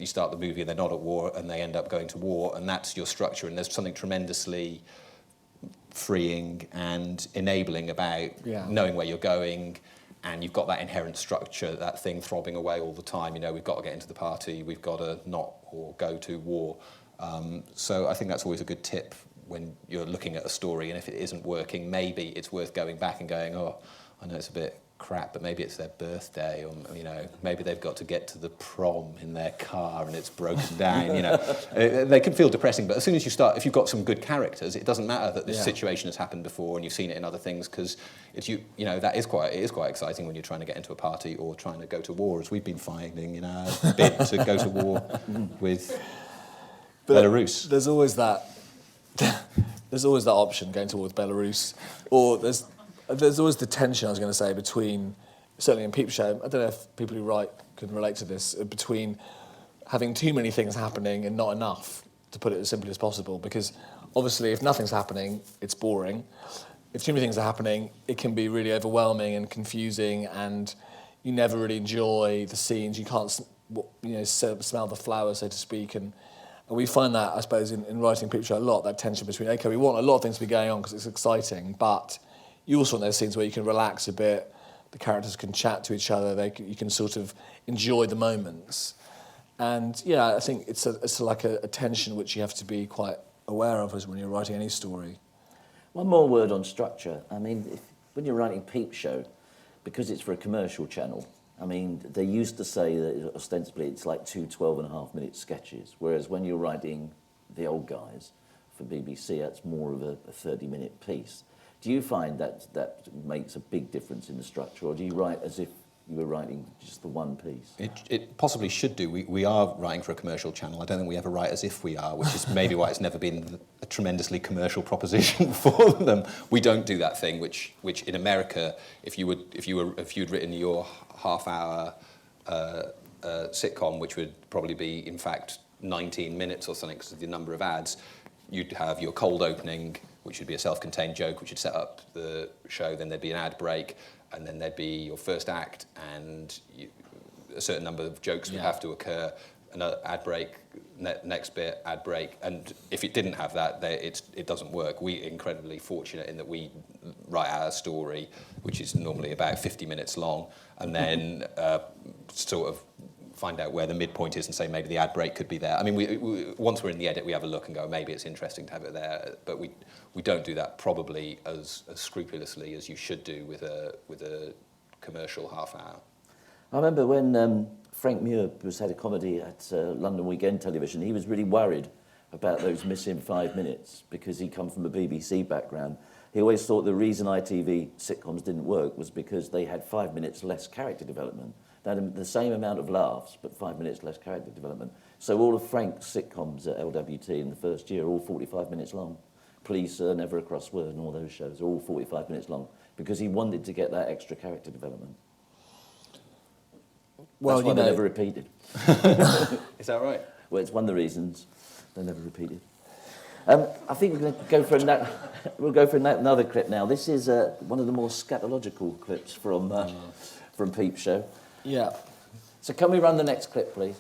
start the movie and they're not at war and they end up going to war, and that's your structure. And there's something tremendously freeing and enabling about knowing where you're going and you've got that inherent structure, that thing throbbing away all the time. You know, we've got to get into the party, we've got to not or go to war. So I think that's always a good tip when you're looking at a story, and if it isn't working, maybe it's worth going back and going, oh, I know it's a bit crap, but maybe it's their birthday, or you know, maybe they've got to get to the prom in their car and it's broken down. You know, they can feel depressing, but as soon as you start, if you've got some good characters, it doesn't matter that this situation has happened before and you've seen it in other things, because it's you know, it is quite exciting when you're trying to get into a party or trying to go to war, as we've been finding in our bid to go to war with Belarus. There's always that. There's always that option, going towards Belarus, or there's always the tension, I was going to say, between, certainly in Peep Show, I don't know if people who write can relate to this, between having too many things happening and not enough, to put it as simply as possible, because obviously if nothing's happening, it's boring. If too many things are happening, it can be really overwhelming and confusing, and you never really enjoy the scenes. You can't, you know, smell the flowers, so to speak, and we find that, I suppose, in writing Peep Show a lot, that tension between, okay, we want a lot of things to be going on because it's exciting, but you also want those scenes where you can relax a bit, the characters can chat to each other, you can sort of enjoy the moments. And yeah, I think it's like a tension which you have to be quite aware of when you're writing any story. One more word on structure. I mean, when you're writing Peep Show, because it's for a commercial channel, I mean, they used to say that ostensibly it's like 2 12.5-minute sketches, whereas when you're writing The Old Guys for BBC, that's more of a 30-minute piece. Do you find that makes a big difference in the structure, or do you write as if you were writing just the one piece? It possibly should do. We are writing for a commercial channel. I don't think we ever write as if we are, which is maybe why it's never been a tremendously commercial proposition for them. We don't do that thing, which in America, if you'd written your half-hour sitcom, which would probably be in fact 19 minutes or something because of the number of ads, you'd have your cold opening, which would be a self-contained joke, which would set up the show. Then there'd be an ad break, and then there'd be your first act, and a certain number of jokes would have to occur. Another ad break, next bit, ad break, and if it didn't have that, it doesn't work. We're incredibly fortunate in that we write our story, which is normally about 50 minutes long, and then sort of find out where the midpoint is and say maybe the ad break could be there. I mean, we once we're in the edit, we have a look and go, maybe it's interesting to have it there, but we don't do that probably as scrupulously as you should do with a commercial half hour. I remember when Frank Muir was head of comedy at London Weekend Television, he was really worried about those missing 5 minutes because he come from a BBC background. He always thought the reason ITV sitcoms didn't work was because they had 5 minutes less character development. They had the same amount of laughs, but 5 minutes less character development. So all of Frank's sitcoms at LWT in the first year are all 45 minutes long. Please Sir, Never a Cross Word, and all those shows are all 45 minutes long because he wanted to get that extra character development. Well, that's why they never repeated. Is that right? Well, it's one of the reasons they never repeated. I think we're going to go for another clip now. This is one of the more scatological clips from Peep Show. Yeah. So can we run the next clip, please?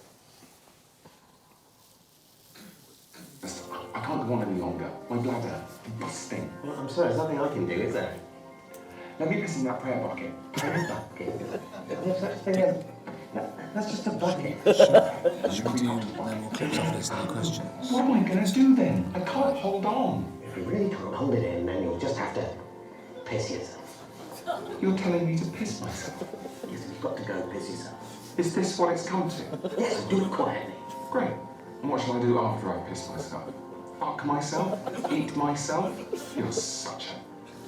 I can't go on any longer. My bladder, busting. Well, I'm sorry, there's nothing I can do, is there? Let me piss in that prayer bucket. Prayer bucket? There's such thing as... That's just a bucket. Should we do no more clips after this? Any questions? What am I going to do then? I can't hold on. If you really can't hold it in, then you'll just have to piss yourself. You're telling me to piss myself? Yes, you've got to go piss yourself. Is this what it's come to? Yes, do it quietly. Great. And what shall I do after I piss myself? Fuck myself? Eat myself? You're such a...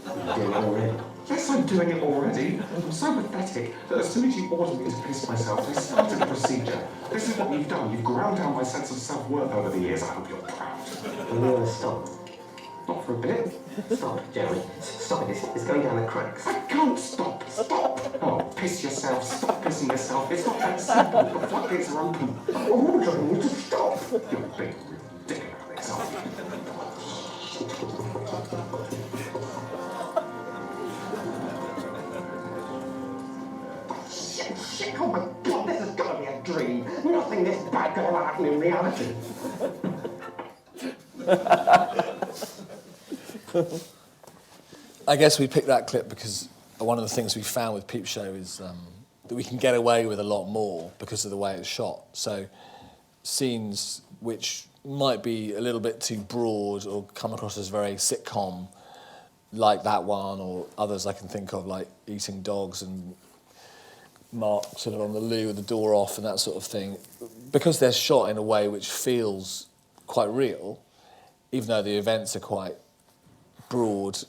You're doing it already. Yes, I'm doing it already. I'm so pathetic that as soon as you ordered me to piss myself, I started the procedure. This is what you've done. You've ground down my sense of self-worth over the years. I hope you're proud. Will you ever stop? Not for a bit. Stop, Jerry. Stop it. It's going down the cracks. I can't stop. Stop. Oh, piss yourself. Stop pissing yourself. It's not that simple. The floodgates are open. I'm ordering you to stop. You're being ridiculous, aren't you? Shit, oh my God, this has got to be a dream. Nothing this bad could ever happen in reality. I guess we picked that clip because one of the things we found with Peep Show is that we can get away with a lot more because of the way it's shot. So scenes which might be a little bit too broad or come across as very sitcom, like that one, or others I can think of, like eating dogs and Mark sort of on the loo with the door off and that sort of thing, because they're shot in a way which feels quite real, even though the events are quite broad,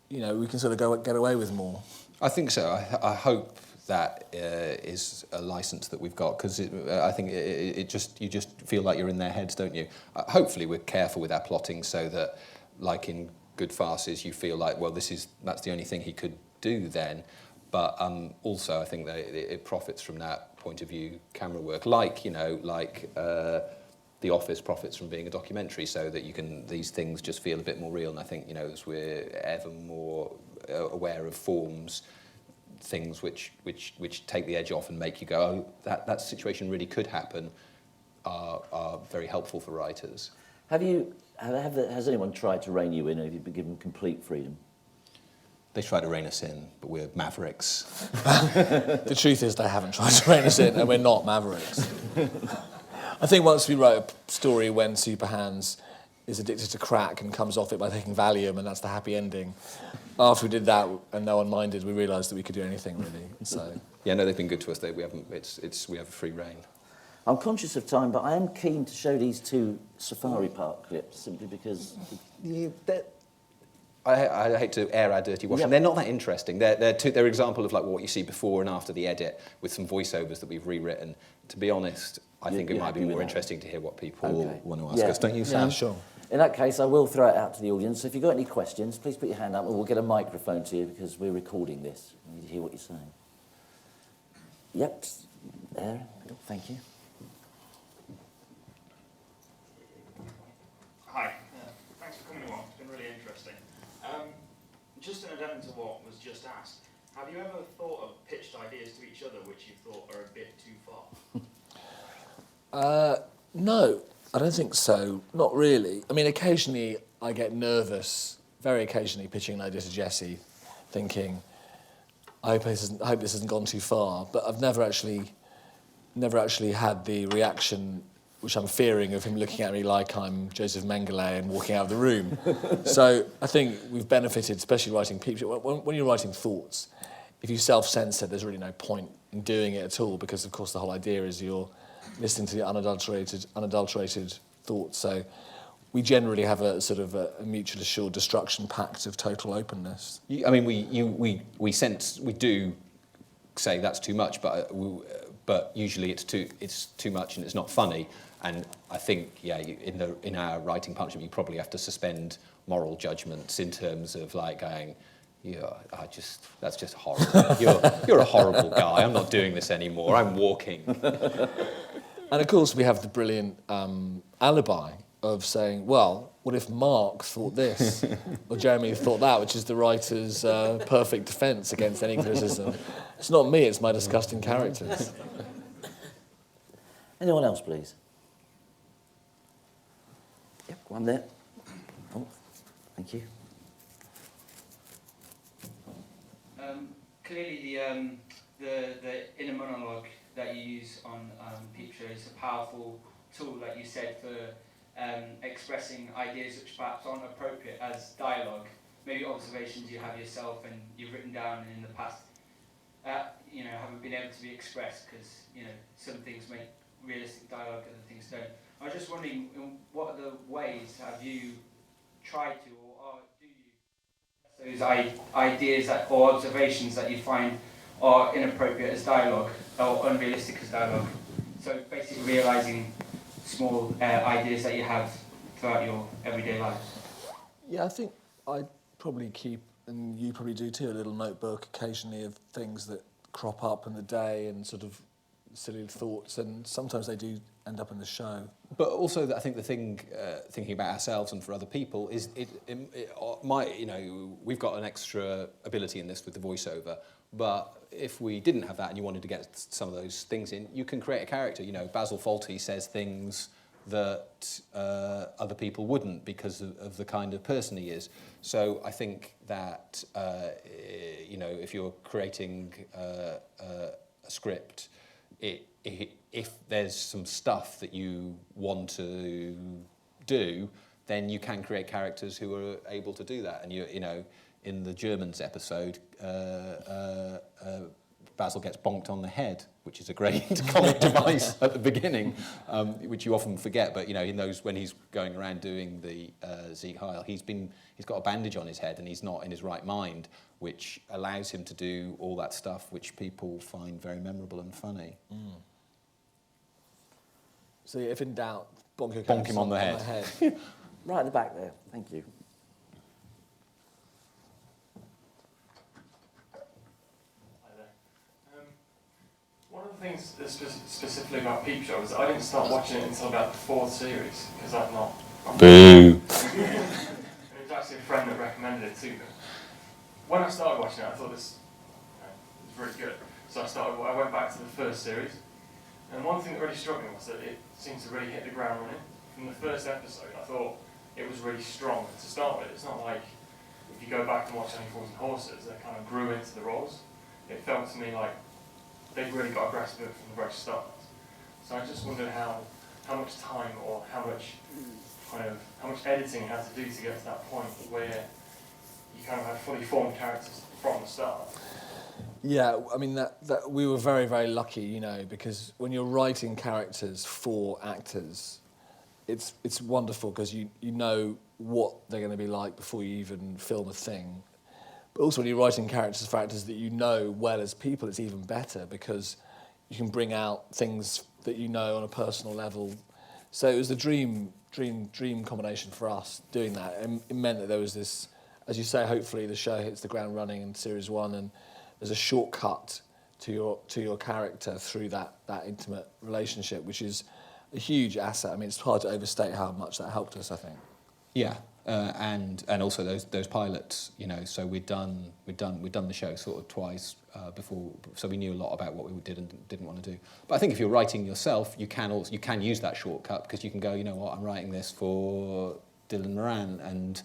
you know, we can sort of get away with more. I think so. I hope that is a license that we've got, because I think you just feel like you're in their heads, don't you? Hopefully we're careful with our plotting so that, like in good farces, you feel like, well, that's the only thing he could do then. But also, I think that it profits from that point of view camera work, like The Office profits from being a documentary, so that these things just feel a bit more real. And I think, you know, as we're ever more aware of forms, things which take the edge off and make you go, oh, that situation really could happen, are very helpful for writers. Has anyone tried to rein you in, or have you been given complete freedom? They try to rein us in, but we're mavericks. The truth is they haven't tried to rein us in, and we're not mavericks. I think once we wrote a story when Superhands is addicted to crack and comes off it by taking Valium, and that's the happy ending. After we did that, and no one minded, we realised that we could do anything, really. So yeah, no, they've been good to us. We have a free rein. I'm conscious of time, but I am keen to show these two Safari Park clips, simply because... I hate to air our dirty washing. Yep. They're not that interesting. They're an example of like what you see before and after the edit, with some voiceovers that we've rewritten. To be honest, I think it might be more interesting to hear what people want to ask us. Don't you, Sam? Yeah, sure. In that case, I will throw it out to the audience. So if you've got any questions, please put your hand up and we'll get a microphone to you, because we're recording this. We need to hear what you're saying. Yep, there. Thank you. Hi. Thanks for coming along. It's been really interesting. Just an addendum to what was just asked. Have you ever thought of pitched ideas to each other which you thought are a bit too far? No, I don't think so. Not really. I mean, occasionally I get nervous, very occasionally, pitching an idea to Jesse, thinking, I hope this hasn't gone too far. But I've never actually had the reaction which I'm fearing, of him looking at me like I'm Joseph Mengele and walking out of the room. So I think we've benefited, especially writing Peep Show. When you're writing thoughts, if you self-censor, there's really no point in doing it at all, because, of course, the whole idea is you're listening to the unadulterated thoughts. So we generally have a sort of a mutual assured destruction pact of total openness. I mean, we do say that's too much, but usually it's too much and it's not funny. And I think, in our writing partnership, you probably have to suspend moral judgments in terms of like going, that's just horrible. You're a horrible guy. I'm not doing this anymore. I'm walking. And of course, we have the brilliant alibi of saying, well, what if Mark thought this, or Jeremy thought that, which is the writer's perfect defence against any criticism. It's not me, it's my disgusting characters. Anyone else, please? Yep, one there. Oh, thank you. Clearly, the inner monologue that you use on Peep Show is a powerful tool, like you said, for expressing ideas which perhaps aren't appropriate as dialogue. Maybe observations you have yourself and you've written down in the past, haven't been able to be expressed because some things make realistic dialogue, other things don't. I was just wondering, in what other ways have you tried to, or do you, those ideas or observations that you find are inappropriate as dialogue or unrealistic as dialogue? So basically realising small ideas that you have throughout your everyday life. Yeah, I think I probably keep, and you probably do too, a little notebook occasionally of things that crop up in the day and sort of silly thoughts, and sometimes they do end up in the show. But also, I think the thing, thinking about ourselves and for other people, is we've got an extra ability in this with the voiceover. But if we didn't have that and you wanted to get some of those things in, you can create a character. Basil Fawlty says things that other people wouldn't because of the kind of person he is. So I think that, you know, if you're creating a script, if there's some stuff that you want to do, then you can create characters who are able to do that. And you know, in the Germans episode, Basil gets bonked on the head, which is a great comic device at the beginning, which you often forget. But you know, he knows when he's going around doing the Sieg Heil, he's got a bandage on his head and he's not in his right mind, which allows him to do all that stuff which people find very memorable and funny. Mm. So if in doubt, bonk him on the head. Right at the back there. Thank you. One of the things that's specifically about Peep Show is that I didn't start watching it until about the 4th series, because I've not... Boo! And it was actually a friend that recommended it to me. When I started watching it, I thought this was really good. So I went back to the first series, and one thing that really struck me was that it seemed to really hit the ground running. From the first episode, I thought it was really strong to start with. It's not like, if you go back and watch Only Fools and Horses, they kind of grew into the roles. It felt to me like they've really got a grasp of it from the very start. So I just wondered how much time or how much editing you had to do to get to that point where you kind of had fully formed characters from the start. Yeah, I mean that we were very, very lucky, you know, because when you're writing characters for actors, it's wonderful because you know what they're going to be like before you even film a thing. But also when you're writing characters for actors that you know well as people, it's even better because you can bring out things that you know on a personal level. So it was the dream combination for us doing that. And it meant that there was this, as you say, hopefully the show hits the ground running in series 1 and there's a shortcut to your character through that intimate relationship, which is a huge asset. I mean, it's hard to overstate how much that helped us, I think. Yeah, and also those pilots, you know. So we'd done the show sort of twice before, so we knew a lot about what we did and didn't want to do. But I think if you're writing yourself, you can use that shortcut because you can go, you know what, I'm writing this for Dylan Moran, and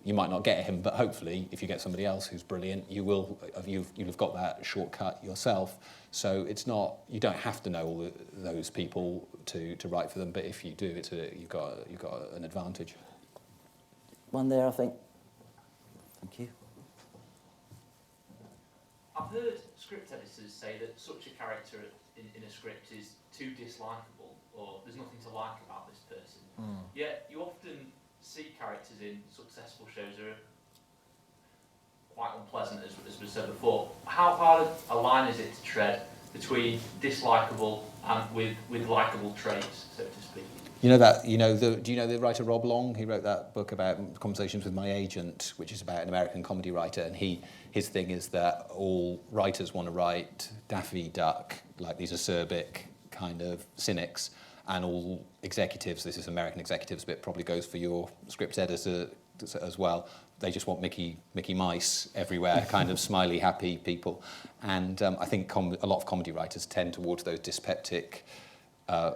you might not get him, but hopefully, if you get somebody else who's brilliant, you'll have got that shortcut yourself. So it's not, you don't have to know all those people to write for them, but if you do, you've got an advantage. One there, I think. Thank you. I've heard script editors say that such a character in a script is too dislikable, or there's nothing to like about this person. Yet you often see characters in successful shows who are quite unpleasant, as was said before. How hard a line is it to tread between dislikable and with likable traits, so to speak? Do you know the writer Rob Long? He wrote that book about Conversations with My Agent, which is about an American comedy writer, and his thing is that all writers want to write Daffy Duck, like these acerbic kind of cynics, and all executives, this is American executives, but it probably goes for your script editor as well, they just want Mickey Mice everywhere, kind of smiley, happy people. And I think a lot of comedy writers tend towards those dyspeptic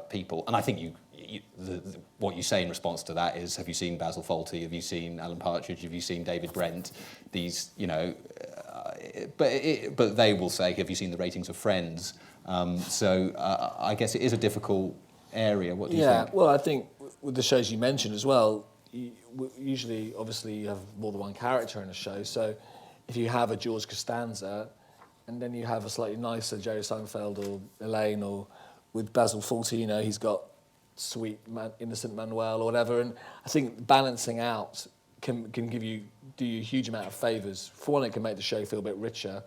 people. And I think what you say in response to that is, have you seen Basil Fawlty? Have you seen Alan Partridge? Have you seen David Brent? These, you know, but they will say, have you seen the ratings of Friends? So I guess it is a difficult area. What do you think? Yeah, well, I think with the shows you mentioned as well, usually, obviously, you have more than one character in a show. So if you have a George Costanza, and then you have a slightly nicer Jerry Seinfeld or Elaine, or with Basil Fawlty, you know, he's got sweet, innocent Manuel or whatever. And I think balancing out can do you a huge amount of favours. For one, it can make the show feel a bit richer.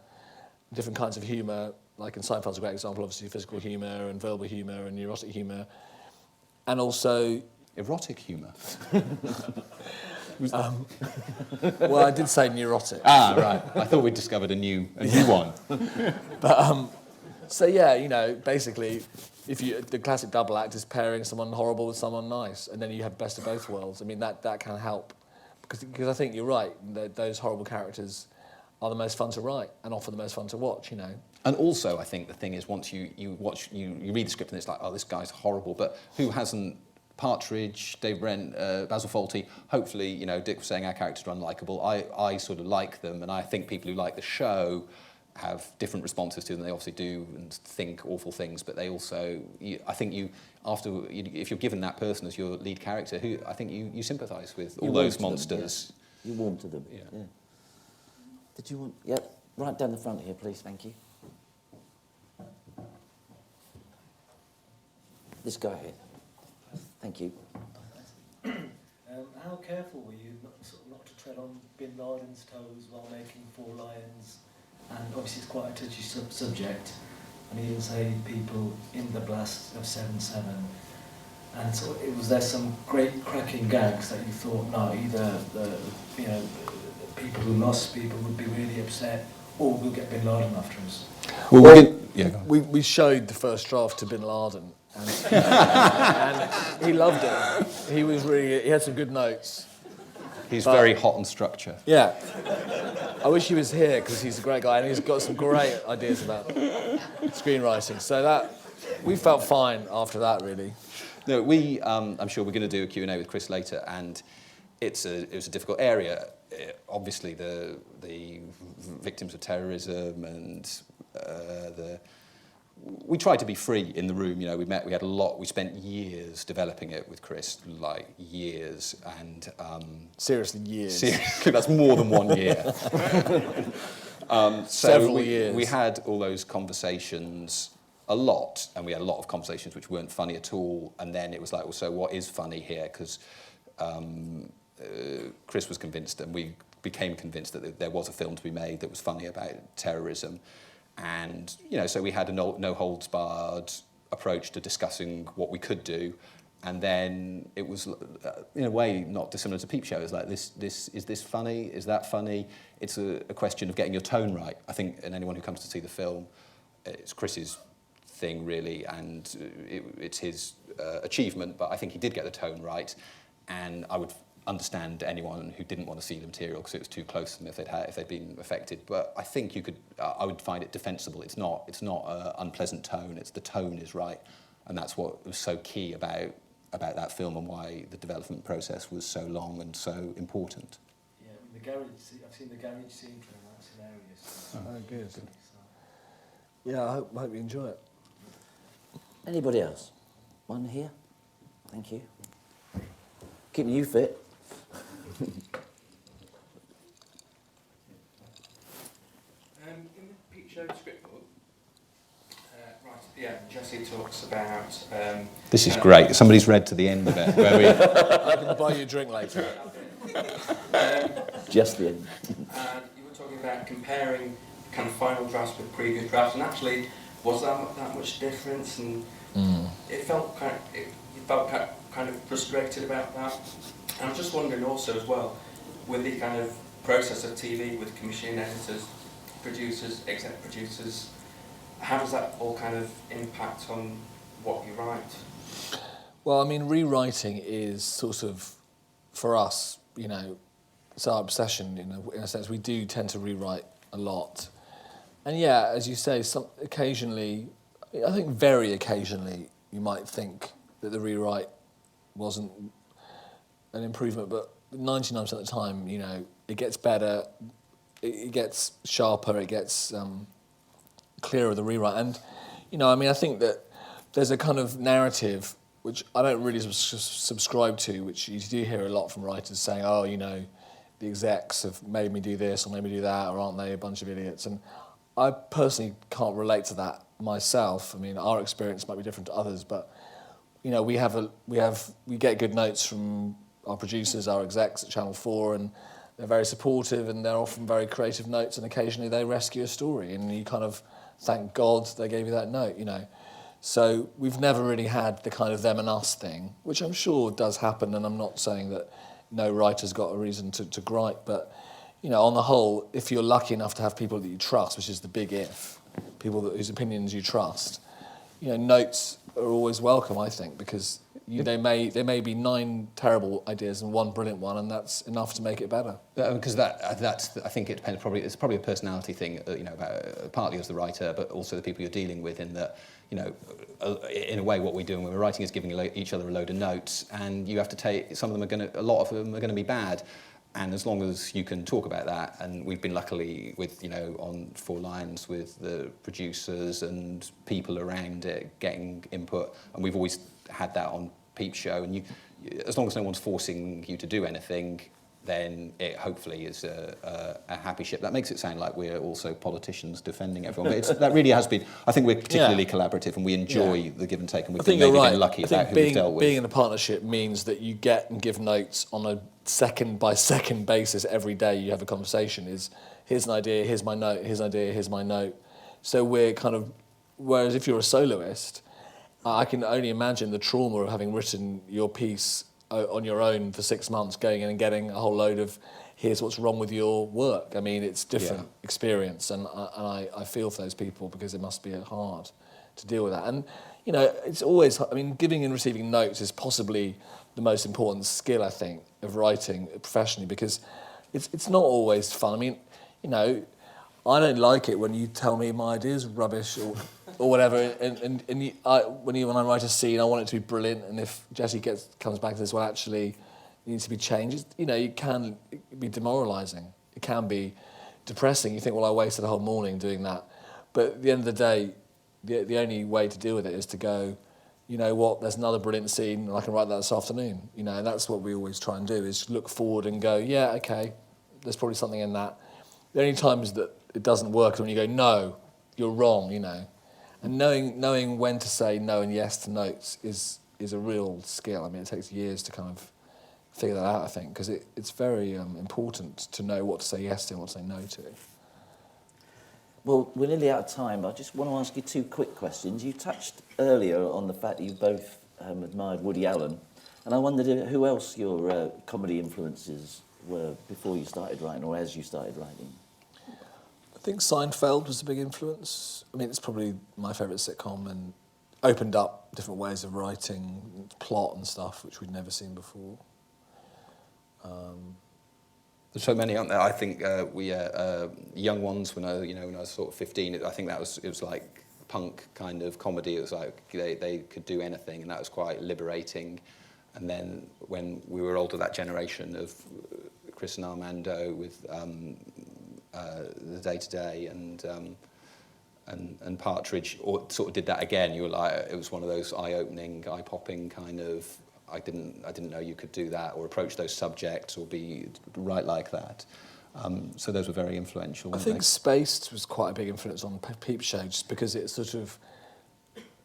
Different kinds of humour, like in Seinfeld's a great example, obviously physical humour and verbal humour and neurotic humour. And also... Erotic humour? Well, I did say neurotic. Ah, right. I thought we'd discovered a new one. But so yeah, you know, basically, the classic double act is pairing someone horrible with someone nice, and then you have best of both worlds. I mean, that can help because I think you're right. Those horrible characters are the most fun to write and often the most fun to watch. You know. And also, I think the thing is, once you read the script and it's like, oh, this guy's horrible, but who hasn't Partridge, Dave Brent, Basil Fawlty. Hopefully, you know, Dick was saying our characters are unlikable. I sort of like them, and I think people who like the show have different responses to them. They obviously do and think awful things, but they also, I think if you're given that person as your lead character, who I think you sympathise with all those monsters. You warm to them. Yeah. Did you want? Yep. Right down the front here, please. Thank you. This guy here. Thank you. How careful were you not to tread on Bin Laden's toes while making Four Lions? And obviously it's quite a touchy subject. And he even say people in the blast of 7/7. And so was there some great cracking gags that you thought, no, either the people who lost people would be really upset, or we'll get Bin Laden after us? We showed the first draft to Bin Laden, and he loved it. He had some good notes. He's very hot on structure. Yeah. I wish he was here because he's a great guy and he's got some great ideas about screenwriting. So we felt fine after that, really. No, I'm sure we're going to do a Q&A with Chris later, and it was a difficult area. Obviously, the victims of terrorism and we tried to be free in the room. You know, we had a lot. We spent years developing it with Chris, like years, and seriously years. Seriously, that's more than 1 year. Several years. We had all those conversations a lot, and we had a lot of conversations which weren't funny at all. And then it was like, well, so what is funny here? Because Chris was convinced, and we became convinced that there was a film to be made that was funny about terrorism. And, you know, so we had a no-holds-barred approach to discussing what we could do. And then it was, in a way, not dissimilar to Peep Show. It's like, is this funny? Is that funny? It's a question of getting your tone right. I think, and anyone who comes to see the film, it's Chris's thing, really, and it's his achievement, but I think he did get the tone right. And I would understand anyone who didn't want to see the material because it was too close to them if they'd been affected. But I think I would find it defensible. It's not an unpleasant tone. It's the tone is right, and that's what was so key about that film and why the development process was so long and so important. Yeah, the garage. I've seen the garage scene from that's hilarious. Oh, good. So. Yeah, I hope you enjoy it. Anybody else? One here. Thank you. Keeping you fit. In the Peep Show script book, right at the end, Jesse talks about... this is great. Somebody's read to the end of it. I can buy you a drink later. Just the end. And you were talking about comparing kind of final drafts with previous drafts, and actually, was that much difference? And it felt you felt kind of frustrated about that. I'm just wondering also as well, with the kind of process of TV with commissioning editors, producers, exec producers, how does that all kind of impact on what you write? Well, I mean, rewriting is sort of, for us, you know, it's our obsession, you know, in a sense. We do tend to rewrite a lot. And yeah, as you say, occasionally, I think very occasionally, you might think that the rewrite wasn't an improvement, but 99% of the time, you know, it gets better, it gets sharper, it gets clearer, the rewrite. And, you know, I mean, I think that there's a kind of narrative which I don't really subscribe to, which you do hear a lot from writers saying, oh, you know, the execs have made me do this or made me do that, or aren't they a bunch of idiots? And I personally can't relate to that myself. I mean, our experience might be different to others, but, you know, we get good notes from our producers, our execs at Channel 4, and they're very supportive, and they're often very creative notes, and occasionally they rescue a story, and you kind of thank God they gave you that note, you know. So we've never really had the kind of them and us thing, which I'm sure does happen, and I'm not saying that no writer's got a reason to gripe, but, you know, on the whole, if you're lucky enough to have people that you trust, which is the big if, people whose opinions you trust, you know, notes are always welcome, I think, because There may be 9 terrible ideas and 1 brilliant one, and that's enough to make it better. Because that's I think it depends. It's probably a personality thing. About partly as the writer, but also the people you're dealing with. In that, in a way, what we're doing when we're writing is giving each other a load of notes, and you have to take. A lot of them are going to be bad. And as long as you can talk about that, and we've been luckily with, on 4 Lions with the producers and people around it getting input, and we've always had that on Peep Show, and as long as no one's forcing you to do anything, then it hopefully is a happy ship. That makes it sound like we're also politicians defending everyone, but that really has been, I think we're particularly collaborative, and we enjoy the give and take, and we've been lucky about who we've dealt with. Being in a partnership means that you get and give notes on a second-by-second basis every day. You have a conversation, here's an idea, here's my note, here's an idea, here's my note. So we're kind of, whereas if you're a soloist, I can only imagine the trauma of having written your piece on your own for 6 months, going in and getting a whole load of, here's what's wrong with your work. I mean, it's different experience, and I feel for those people, because it must be hard to deal with that. And, it's always, giving and receiving notes is possibly the most important skill, I think, of writing professionally, because it's not always fun. I don't like it when you tell me my idea's rubbish or whatever. And when I write a scene, I want it to be brilliant. And if Jessie comes back and says, well, actually, it needs to be changed, it can be demoralising. It can be depressing. You think, well, I wasted a whole morning doing that. But at the end of the day, the only way to deal with it is to go, you know what, there's another brilliant scene, and I can write that this afternoon. And that's what we always try and do, is look forward and go, yeah, okay, there's probably something in that. The only times that it doesn't work is when you go, no, you're wrong, And knowing when to say no and yes to notes is a real skill. It takes years to kind of figure that out, I think, because it's very important to know what to say yes to and what to say no to. Well, we're nearly out of time, but I just want to ask you 2 quick questions. You touched earlier on the fact that you both admired Woody Allen, and I wondered who else your comedy influences were before you started writing, or as you started writing. I think Seinfeld was a big influence. It's probably my favourite sitcom, and opened up different ways of writing, plot and stuff, which we'd never seen before. There's so many, aren't there? I think we young ones when I was sort of 15. I think it was like punk kind of comedy. It was like they could do anything, and that was quite liberating. And then when we were older, that generation of Chris and Armando with the Day to Day and Partridge sort of did that again. You were like, it was one of those eye-opening, eye-popping kind of. I didn't know you could do that, or approach those subjects, or write like that. So those were very influential. I think Spaced was quite a big influence on Peep Show, just because it sort of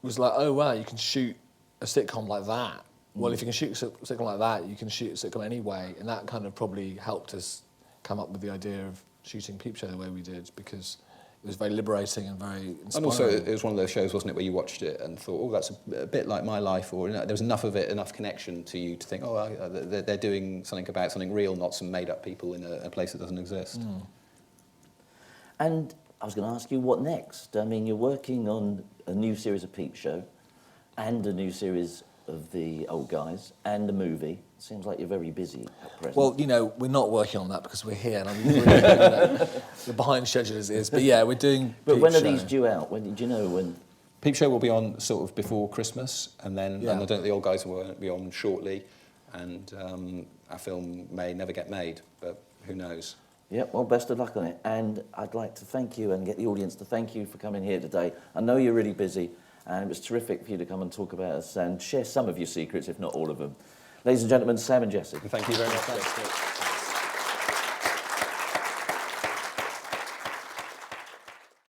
was like, oh wow, you can shoot a sitcom like that. Well, if you can shoot a sitcom like that, you can shoot a sitcom anyway, and that kind of probably helped us come up with the idea of shooting Peep Show the way we did, because it was very liberating and very inspiring. And also, it was one of those shows, wasn't it, where you watched it and thought, oh, that's a bit like my life, or there was enough of it, enough connection to you to think, oh, they're doing something about something real, not some made-up people in a place that doesn't exist. And I was going to ask you, what next? You're working on a new series of Peep Show, and a new series of The Old Guys, and a movie. Seems like you're very busy at present. Well, we're not working on that because we're here, and we're behind schedule as it is. But yeah, we're doing. But when are these due out? When do you know when? Peep Show will be on sort of before Christmas, and then and I don't think The Old Guys will be on shortly, and our film may never get made, but who knows? Yeah, well, best of luck on it. And I'd like to thank you and get the audience to thank you for coming here today. I know you're really busy, and it was terrific for you to come and talk about us and share some of your secrets, if not all of them. Ladies and gentlemen, Sam and Jessie. Thank you very much.